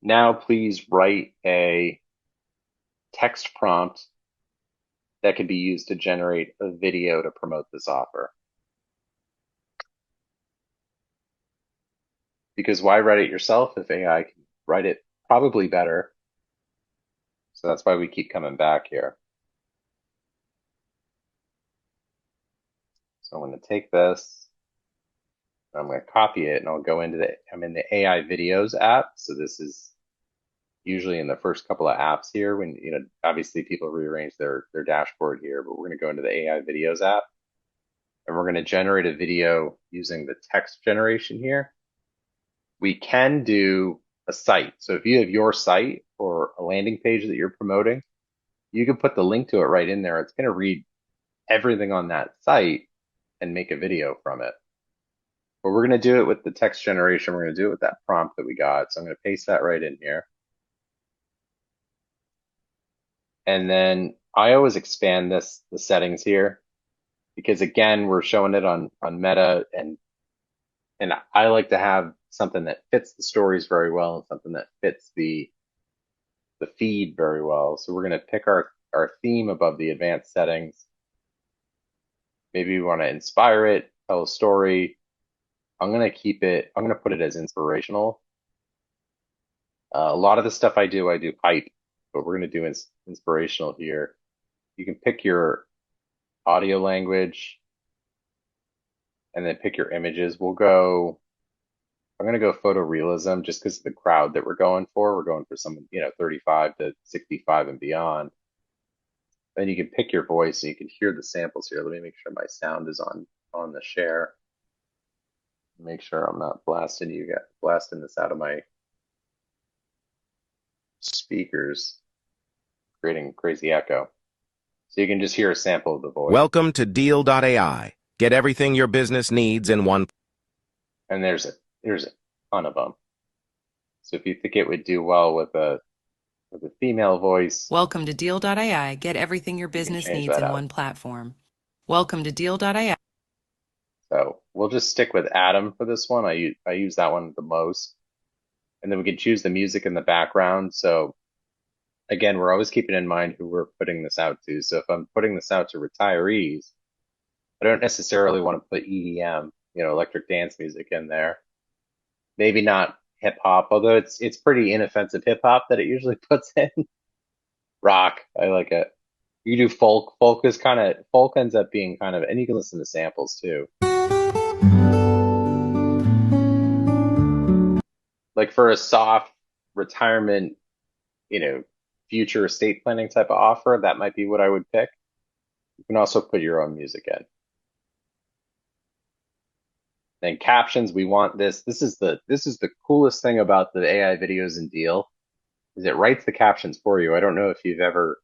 now please write a text prompt that can be used to generate a video to promote this offer. Because why write it yourself if AI can write it probably better? So that's why we keep coming back here. So I'm going to take this, I'm going to copy it, and I'll go into I'm in the AI videos app. So this is usually in the first couple of apps here when, obviously people rearrange their dashboard here, but we're going to go into the AI videos app, and we're going to generate a video using the text generation here. We can do a site. So if you have your site or a landing page that you're promoting, you can put the link to it right in there. It's going to read everything on that site and make a video from it. But we're going to do it with the text generation. We're going to do it with that prompt that we got. So I'm going to paste that right in here. And then I always expand the settings here, because again, we're showing it on Meta, and I like to have something that fits the stories very well and something that fits the feed very well. So we're going to pick our theme above the advanced settings. Maybe we want to inspire it, tell a story. I'm going to put it as inspirational. A lot of the stuff I do hype, but we're going to do inspirational here. You can pick your audio language and then pick your images. I'm going to go photorealism just because of the crowd that we're going for. We're going for someone, 35 to 65 and beyond. Then you can pick your voice and you can hear the samples here. Let me make sure my sound is on the share. Make sure I'm not blasting this out of my speakers, creating crazy echo. So you can just hear a sample of the voice. Welcome to Deal.ai. Get everything your business needs in one. And there's a ton of them. So if you think it would do well with a female voice. Welcome to Deal.ai. Get everything your business needs in one platform. Welcome to Deal.ai. So we'll just stick with Adam for this one. I use that one the most. And then we can choose the music in the background. So again, we're always keeping in mind who we're putting this out to. So if I'm putting this out to retirees, I don't necessarily want to put EDM, electric dance music in there. Maybe not hip hop, although it's pretty inoffensive hip hop that it usually puts in. Rock, I like it. You do folk. Folk ends up being kind of, and you can listen to samples too. Like for a soft retirement, future estate planning type of offer, that might be what I would pick. You can also put your own music in. Then captions, we want this. This is the coolest thing about the AI videos in Deal, is it writes the captions for you. I don't know if you've ever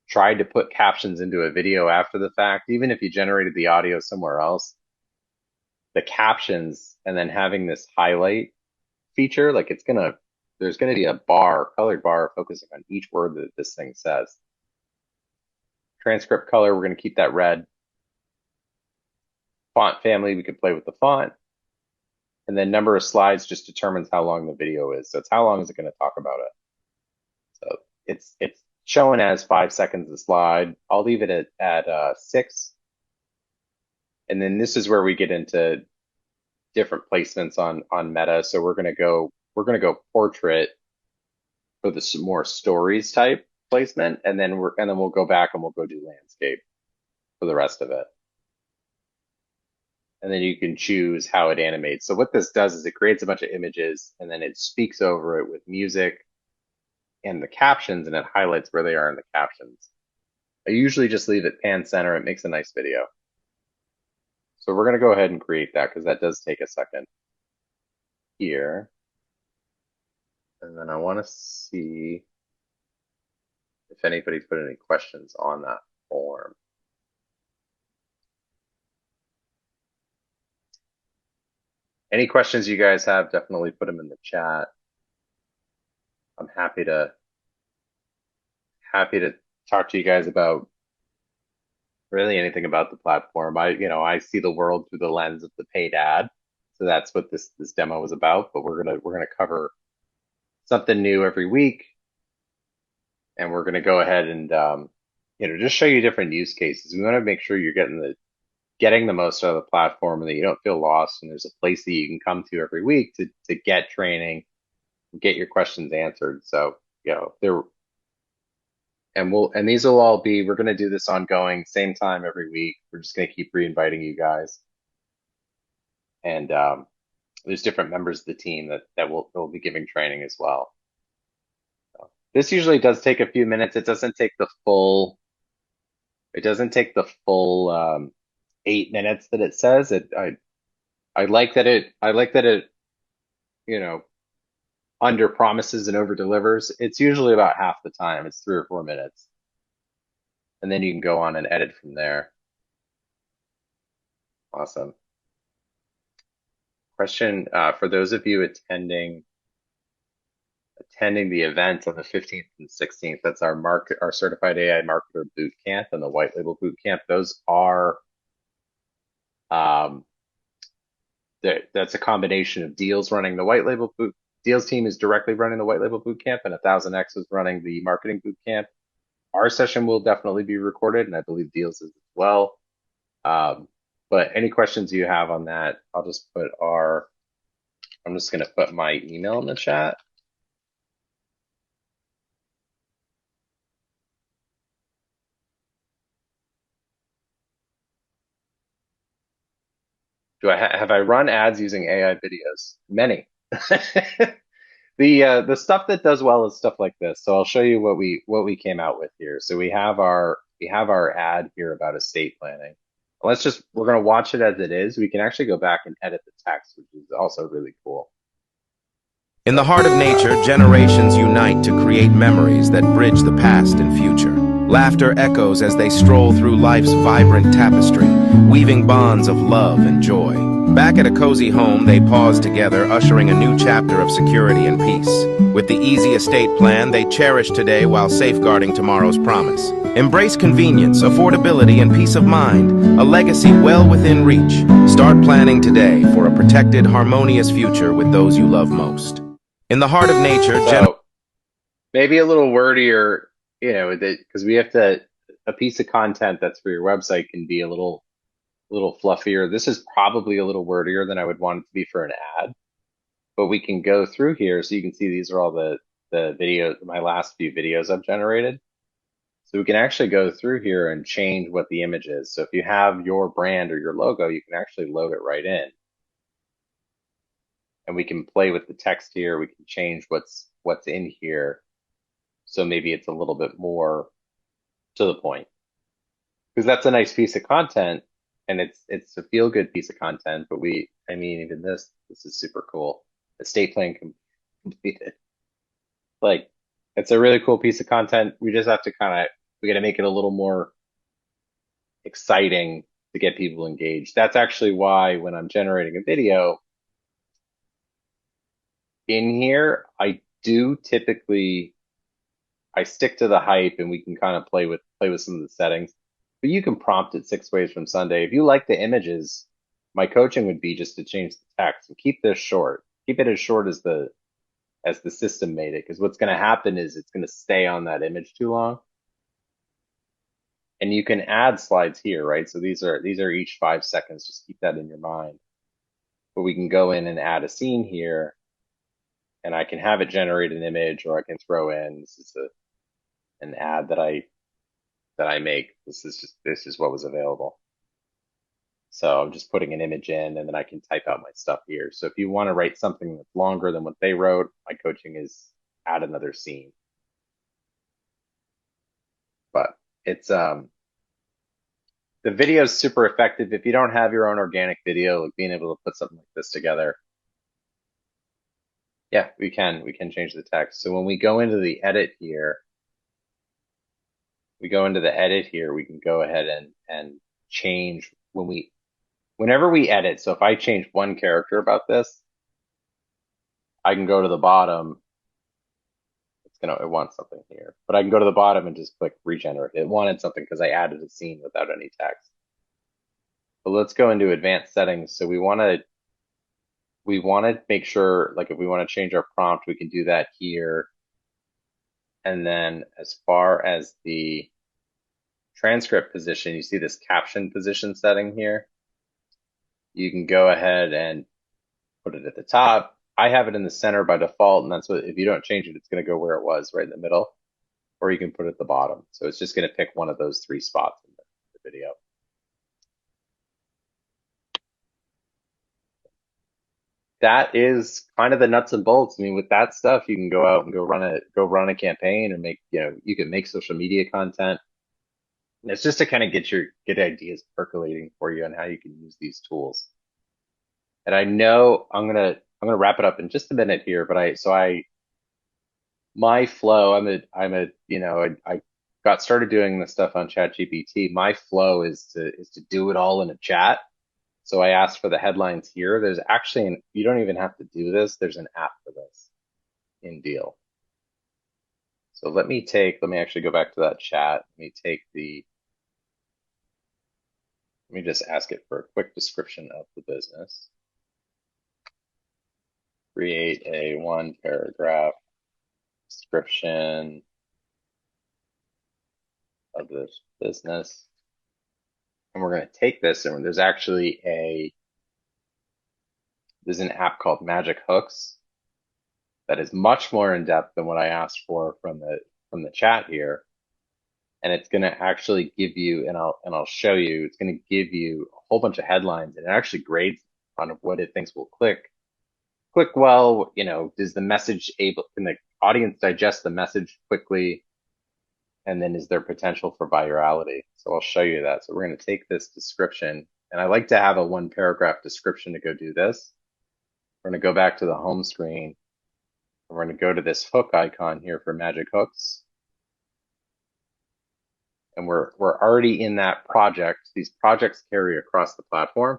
tried to put captions into a video after the fact, even if you generated the audio somewhere else. The captions and then having this highlight feature, like there's gonna be a colored bar focusing on each word that this thing says. Transcript color, we're gonna keep that red. Font family, we could play with the font. And then number of slides just determines how long the video is. So it's how long is it going to talk about it. So it's showing as 5 seconds a slide. I'll leave it at 6. And then this is where we get into different placements on Meta. So we're gonna go portrait for the more stories type placement, and then we'll go back and we'll go do landscape for the rest of it. And then you can choose how it animates. So what this does is it creates a bunch of images and then it speaks over it with music and the captions, and it highlights where they are in the captions. I usually just leave it pan center. It makes a nice video. So we're going to go ahead and create that because that does take a second here. And then I want to see if anybody put any questions on that form. Any questions you guys have, definitely put them in the chat. I'm happy to talk to you guys about really anything about the platform. I see the world through the lens of the paid ad. So that's what this demo was about, but we're gonna cover something new every week, and we're gonna go ahead and just show you different use cases. We want to make sure you're getting the most out of the platform and that you don't feel lost, and there's a place that you can come to every week to get training, get your questions answered. So, there and these will all be, we're going to do this ongoing, same time every week. We're just going to keep re-inviting you guys. And there's different members of the team that will be giving training as well. So this usually does take a few minutes. It doesn't take the full 8 minutes that it says. I like that it, under promises and over delivers. It's usually about half the time. It's 3 or 4 minutes. And then you can go on and edit from there. Awesome. Question for those of you attending the event on the 15th and 16th. That's our Certified AI Marketer Boot Camp and the White Label Boot Camp. Those are that's a combination of Deals running the White Label Boot. Deals team is directly running the White Label Boot Camp, and 1000X is running the Marketing Boot Camp. Our session will definitely be recorded, and I believe Deals is as well. But any questions you have on that, I'm just going to put my email in the chat. Have I run ads using AI videos? Many. The stuff that does well is stuff like this. So I'll show you what we came out with here. So we have our ad here about estate planning. We're going to watch it as it is. We can actually go back and edit the text, which is also really cool. In the heart of nature, generations unite to create memories that bridge the past and future. Laughter echoes as they stroll through life's vibrant tapestry, weaving bonds of love and joy. Back at a cozy home, they pause together, ushering a new chapter of security and peace. With the easy estate plan, they cherish today while safeguarding tomorrow's promise. Embrace convenience, affordability, and peace of mind, a legacy well within reach. Start planning today for a protected, harmonious future with those you love most. In the heart of nature, so maybe a little wordier, because we have a piece of content that's for your website can be a little fluffier. This is probably a little wordier than I would want it to be for an ad, but we can go through here so you can see these are all the videos, my last few videos I've generated. So we can actually go through here and change what the image is. So if you have your brand or your logo, you can actually load it right in. And we can play with the text here. We can change what's in here. So maybe it's a little bit more to the point, because that's a nice piece of content and it's a feel good piece of content. But even this is super cool. Estate plan completed. Like, it's a really cool piece of content. We just have to we got to make it a little more exciting to get people engaged. That's actually why when I'm generating a video in here, I stick to the hype, and we can kind of play with some of the settings. But you can prompt it 6 ways from Sunday. If you like the images, my coaching would be just to change the text and keep this short. Keep it as short as the system made it, because what's going to happen is it's going to stay on that image too long. And you can add slides here, right? So these are each 5 seconds. Just keep that in your mind. But we can go in and add a scene here, and I can have it generate an image, or I can throw in, this is an ad that I make. This is what was available. So I'm just putting an image in, and then I can type out my stuff here. So if you want to write something that's longer than what they wrote, my coaching is add another scene. But it's the video is super effective. If you don't have your own organic video, like being able to put something like this together. Yeah, we can change the text. So when we go into the edit here, we can go ahead and change whenever we edit. So if I change one character about this, I can go to the bottom. It wants something here, but I can go to the bottom and just click regenerate. It wanted something because I added a scene without any text. But let's go into advanced settings. So we want to make sure, like if we want to change our prompt, we can do that here. And then as far as the transcript position, you see this caption position setting here. You can go ahead and put it at the top. I have it in the center by default, and that's what, if you don't change it, it's going to go where it was, right in the middle, or you can put it at the bottom. So it's just going to pick one of those three spots in the video. That is kind of the nuts and bolts. I mean, with that stuff, you can go out and go run a campaign and you can make social media content. And it's just to kind of get ideas percolating for you on how you can use these tools. And I know I'm gonna wrap it up in just a minute here, but my flow, I got started doing this stuff on ChatGPT. My flow is to do it all in a chat. So I asked for the headlines here. There's actually you don't even have to do this. There's an app for this in Deal. So let me actually go back to that chat. Let me just ask it for a quick description of the business. Create a 1-paragraph description of this business. And we're going to take this, and there's an app called Magic Hooks that is much more in depth than what I asked for from the chat here. And it's going to actually give you, and I'll show you, it's going to give you a whole bunch of headlines, and it actually grades on what it thinks will click well. Does the message can the audience digest the message quickly? And then is there potential for virality? So I'll show you that. So we're going to take this description, and I like to have a 1-paragraph description to go do this. We're going to go back to the home screen, and we're going to go to this hook icon here for Magic Hooks. And we're already in that project. These projects carry across the platform.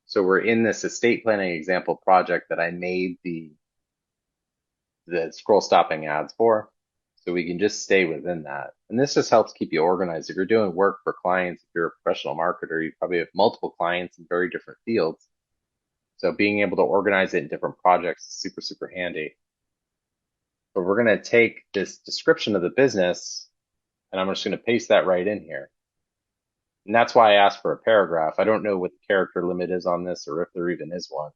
So we're in this estate planning example project that I made the scroll stopping ads for. So we can just stay within that. And this just helps keep you organized. If you're doing work for clients, if you're a professional marketer, you probably have multiple clients in very different fields. So being able to organize it in different projects is super, super handy. But we're going to take this description of the business, and I'm just going to paste that right in here. And that's why I asked for a paragraph. I don't know what the character limit is on this, or if there even is one,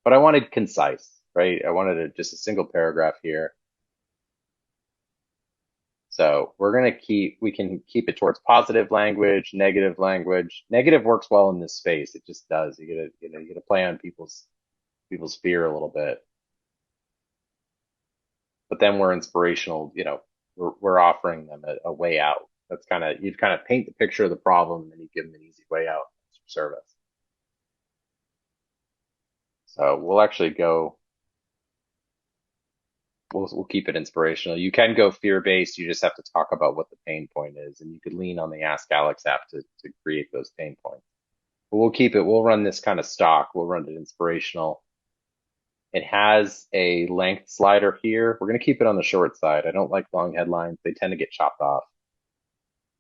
but I wanted concise, right? I wanted just a single paragraph here. So we can keep it towards positive language, negative language. Negative works well in this space. It just does. You gotta play on people's fear a little bit. But then we're inspirational, we're offering them a way out. That's you paint the picture of the problem, and then you give them an easy way out for service. So we'll actually go, we'll keep it inspirational. You can go fear-based. You just have to talk about what the pain point is, and you could lean on the Ask Alex app to create those pain points. But we'll run this kind of stock. We'll run it inspirational. It has a length slider here. We're going to keep it on the short side. I don't like long headlines. They tend to get chopped off.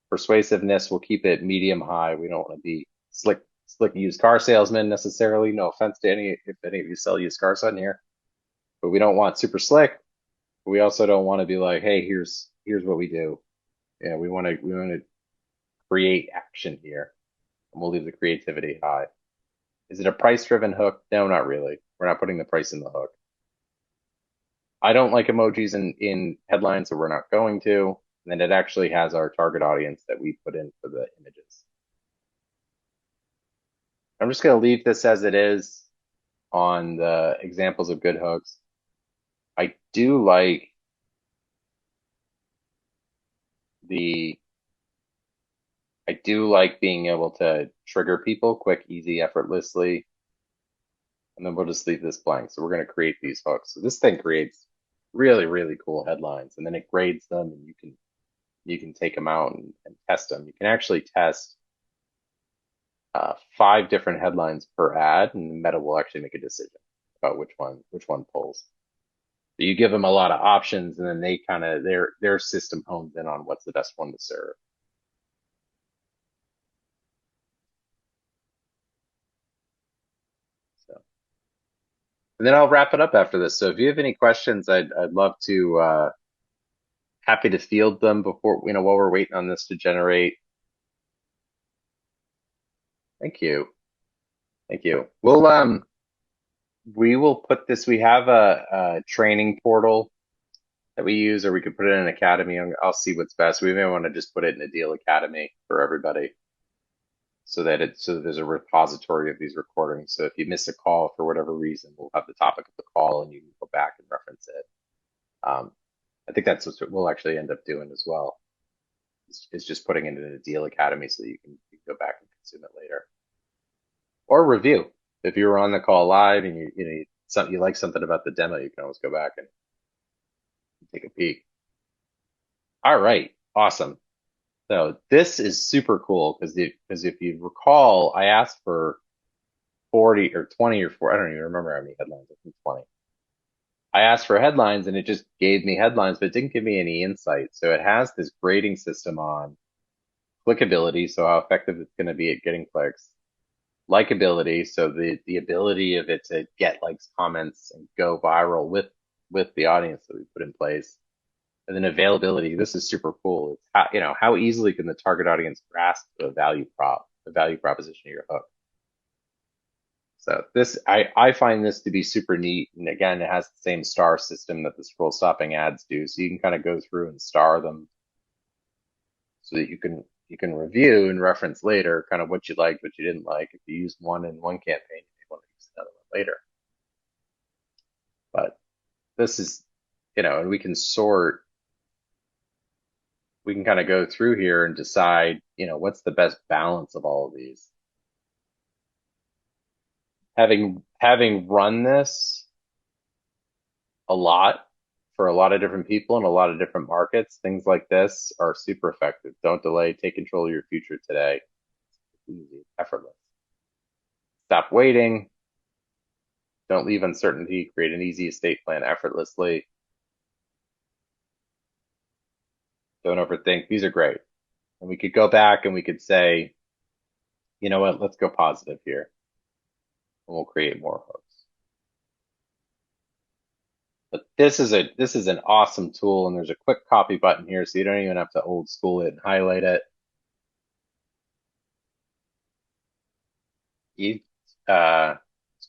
Persuasiveness, we'll keep it medium high. We don't want to be slick used car salesman necessarily. No offense to if any of you sell used cars on here, but we don't want super slick. But we also don't want to be like, hey, here's what we do. Yeah, we want to create action here, and we'll leave the creativity high. Is it a price-driven hook? No, not really. We're not putting the price in the hook. I don't like emojis in headlines, so we're not going to. And then it actually has our target audience that we put in for the images. I'm just going to leave this as it is on the examples of good hooks. I do like do like being able to trigger people quick, easy, effortlessly, and then we'll just leave this blank. So we're going to create these hooks. So this thing creates really, really cool headlines, and then it grades them, and you can take them out and test them. You can actually test 5 different headlines per ad, and Meta will actually make a decision about which one pulls. So you give them a lot of options, and then they kind of their system hones in on what's the best one to serve. So, and then I'll wrap it up after this. So if you have any questions, I'd love to happy to field them before while we're waiting on this to generate. Thank you, thank you. We will put this. We have a training portal that we use, or we could put it in an academy. I'll see what's best. We may want to just put it in a Deal Academy for everybody, so that there's a repository of these recordings. So if you miss a call for whatever reason, we'll have the topic of the call, and you can go back and reference it. I think that's what we'll actually end up doing as well. Is just putting it in a Deal Academy so that you can go back and consume it later, or review. If you were on the call live and you like something about the demo, you can always go back and take a peek. All right, awesome. So this is super cool because if you recall, I asked for 40 or 20 or 4, I don't even remember how many headlines. I think 20. I asked for headlines and it just gave me headlines, but it didn't give me any insight. So it has this grading system on clickability, so how effective it's going to be at getting clicks, likability, so the ability of it to get likes, comments, and go viral with the audience that we put in place. And then availability. This is super cool. It's how easily can the target audience grasp the value proposition of your hook. So I find this to be super neat. And again, it has the same star system that the scroll stopping ads do. So you can kind of go through and star them so that you can review and reference later kind of what you liked, what you didn't like. If you used one in one campaign, you may want to use another one later. But this is, and we can kind of go through here and decide, what's the best balance of all of these. Having run this a lot for a lot of different people in a lot of different markets, things like this are super effective. Don't delay, take control of your future today. Easy, effortless. Stop waiting. Don't leave uncertainty. Create an easy estate plan effortlessly. Don't overthink. These are great. And we could go back and we could say, you know what, let's go positive here. And we'll create more hooks. But this is an awesome tool, and there's a quick copy button here, so you don't even have to old school it and highlight it. You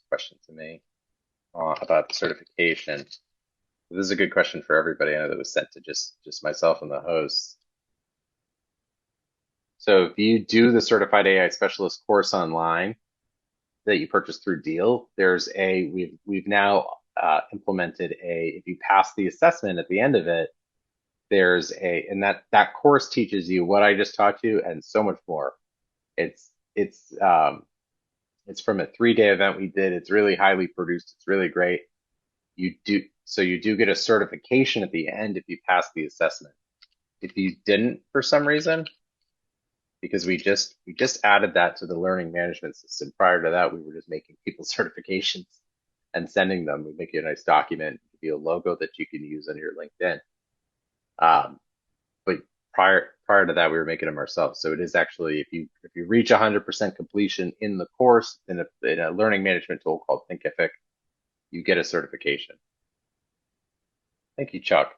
question to me about certification. This is a good question for everybody. I know that was sent to just myself and the host. So if you do the Certified AI Specialist course online that you purchase through Deal, we've now implemented if you pass the assessment at the end of it, and that course teaches you what I just taught you and so much more. It's from a 3-day event we did. It's really highly produced. It's really great. You do get a certification at the end if you pass the assessment. If you didn't for some reason, because we just added that to the learning management system. Prior to that, we were just making people certifications and sending them. We make you a nice document, give you a logo that you can use on your LinkedIn. But prior to that, we were making them ourselves. So it is actually, if you reach 100% completion in the course in a learning management tool called Thinkific, you get a certification. Thank you, Chuck.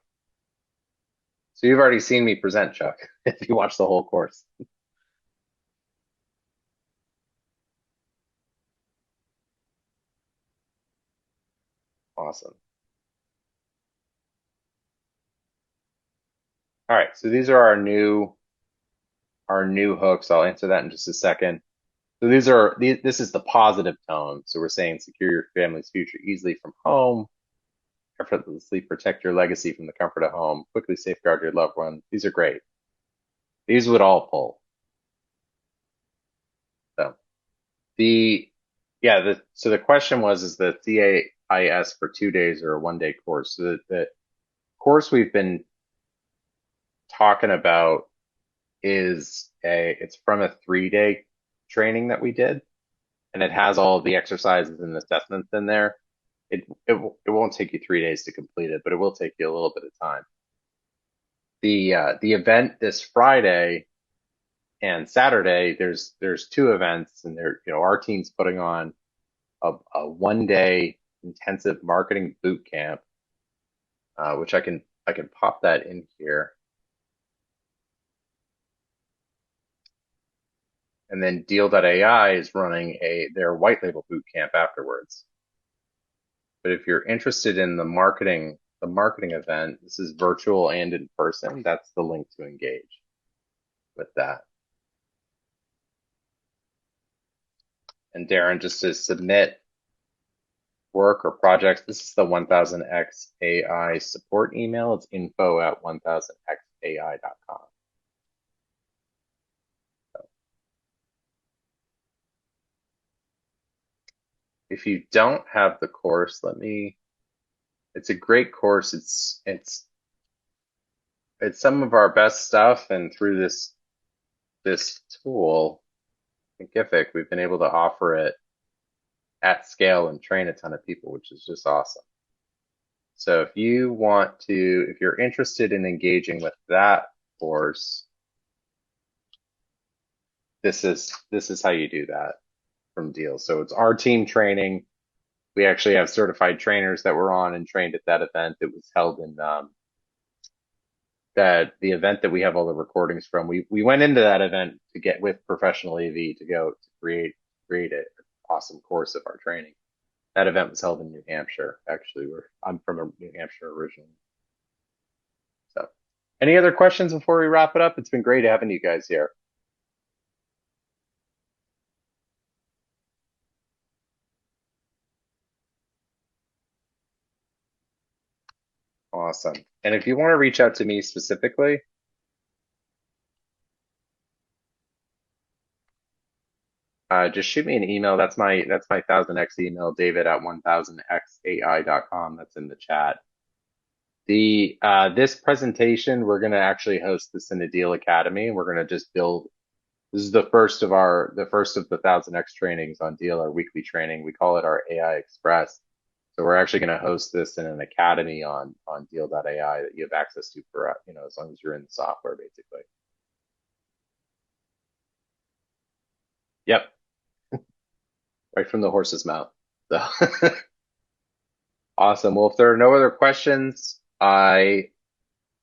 So you've already seen me present, Chuck, if you watch the whole course. Awesome. All right, so these are our new hooks. I'll answer that in just a second. So this is the positive tone. So we're saying secure your family's future easily from home, effortlessly protect your legacy from the comfort of home, quickly safeguard your loved ones. These are great. These would all pull. The so the question was, is the CAIS for 2 days or a 1 day course? So the course we've been talking about it's from a 3 day training that we did, and it has all of the exercises and assessments in there. It won't take you 3 days to complete it, but it will take you a little bit of time. The event this Friday and Saturday, there's two events, and our team's putting on a 1 day intensive marketing boot camp, which I can pop that in here. And then Deal.ai is running their white label boot camp afterwards. But if you're interested in the marketing event, this is virtual and in person. That's the link to engage with that. And Darren, just to submit work or projects, this is the 1000x AI support email. It's info@1000xai.com. If you don't have the course, it's a great course. It's some of our best stuff, and through this tool, Thinkific, we've been able to offer it at scale and train a ton of people, which is just awesome. So if you're interested in engaging with that course, this is how you do that from Deal. So it's our team training. We actually have certified trainers that were on and trained at that event. It was held in the event that we have all the recordings from. We went into that event to get with professional AV to go to create an awesome course of our training. That event was held in New Hampshire. Actually, I'm from New Hampshire originally. So, any other questions before we wrap it up? It's been great having you guys here. Awesome. And if you want to reach out to me specifically, just shoot me an email. That's my 1000x email, david@1000xai.com. That's in the chat. This presentation, we're going to actually host this in the Deal Academy. We're going to just build. This is the first of the 1000x trainings on Deal, our weekly training. We call it our AI Express. So we're actually going to host this in an academy on Deal.ai that you have access to for as long as you're in the software, basically. Yep, right from the horse's mouth. So awesome. Well, if there are no other questions, I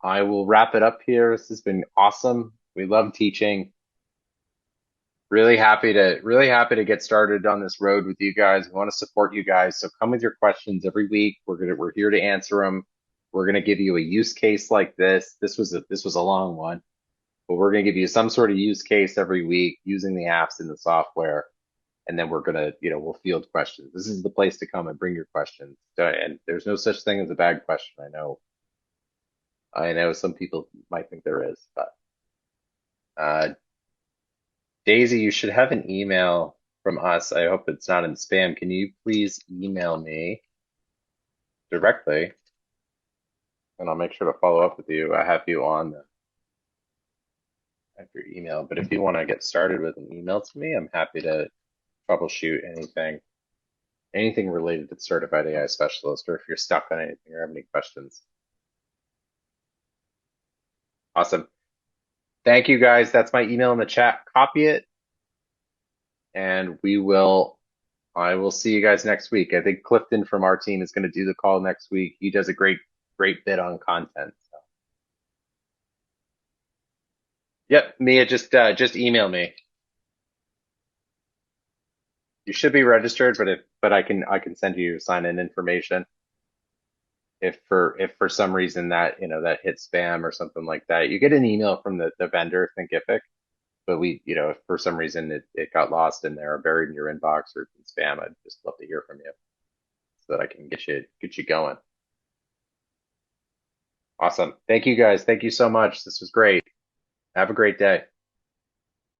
will wrap it up here. This has been awesome. We love teaching. Really happy to get started on this road with you guys. We want to support you guys. So come with your questions every week. We're here to answer them. We're going to give you a use case like this. This was a long one, but we're going to give you some sort of use case every week using the apps and the software. And then we're going to, we'll field questions. This is the place to come and bring your questions. And there's no such thing as a bad question. I know some people might think there is, but, Daisy, you should have an email from us. I hope it's not in spam. Can you please email me directly? And I'll make sure to follow up with you. I have you on your email. But if you want to get started with an email to me, I'm happy to troubleshoot anything related to the Certified AI Specialist, or if you're stuck on anything or have any questions. Awesome. Thank you guys. That's my email in the chat. Copy it. And I will see you guys next week. I think Clifton from our team is going to do the call next week. He does a great bit on content. So. Yep, Mia, just email me. You should be registered, but I can send you sign-in information. If for some reason that that hits spam or something like that, you get an email from the vendor, Thinkific. But if for some reason it got lost in there or buried in your inbox or in spam, I'd just love to hear from you so that I can get you going. Awesome. Thank you guys. Thank you so much. This was great. Have a great day.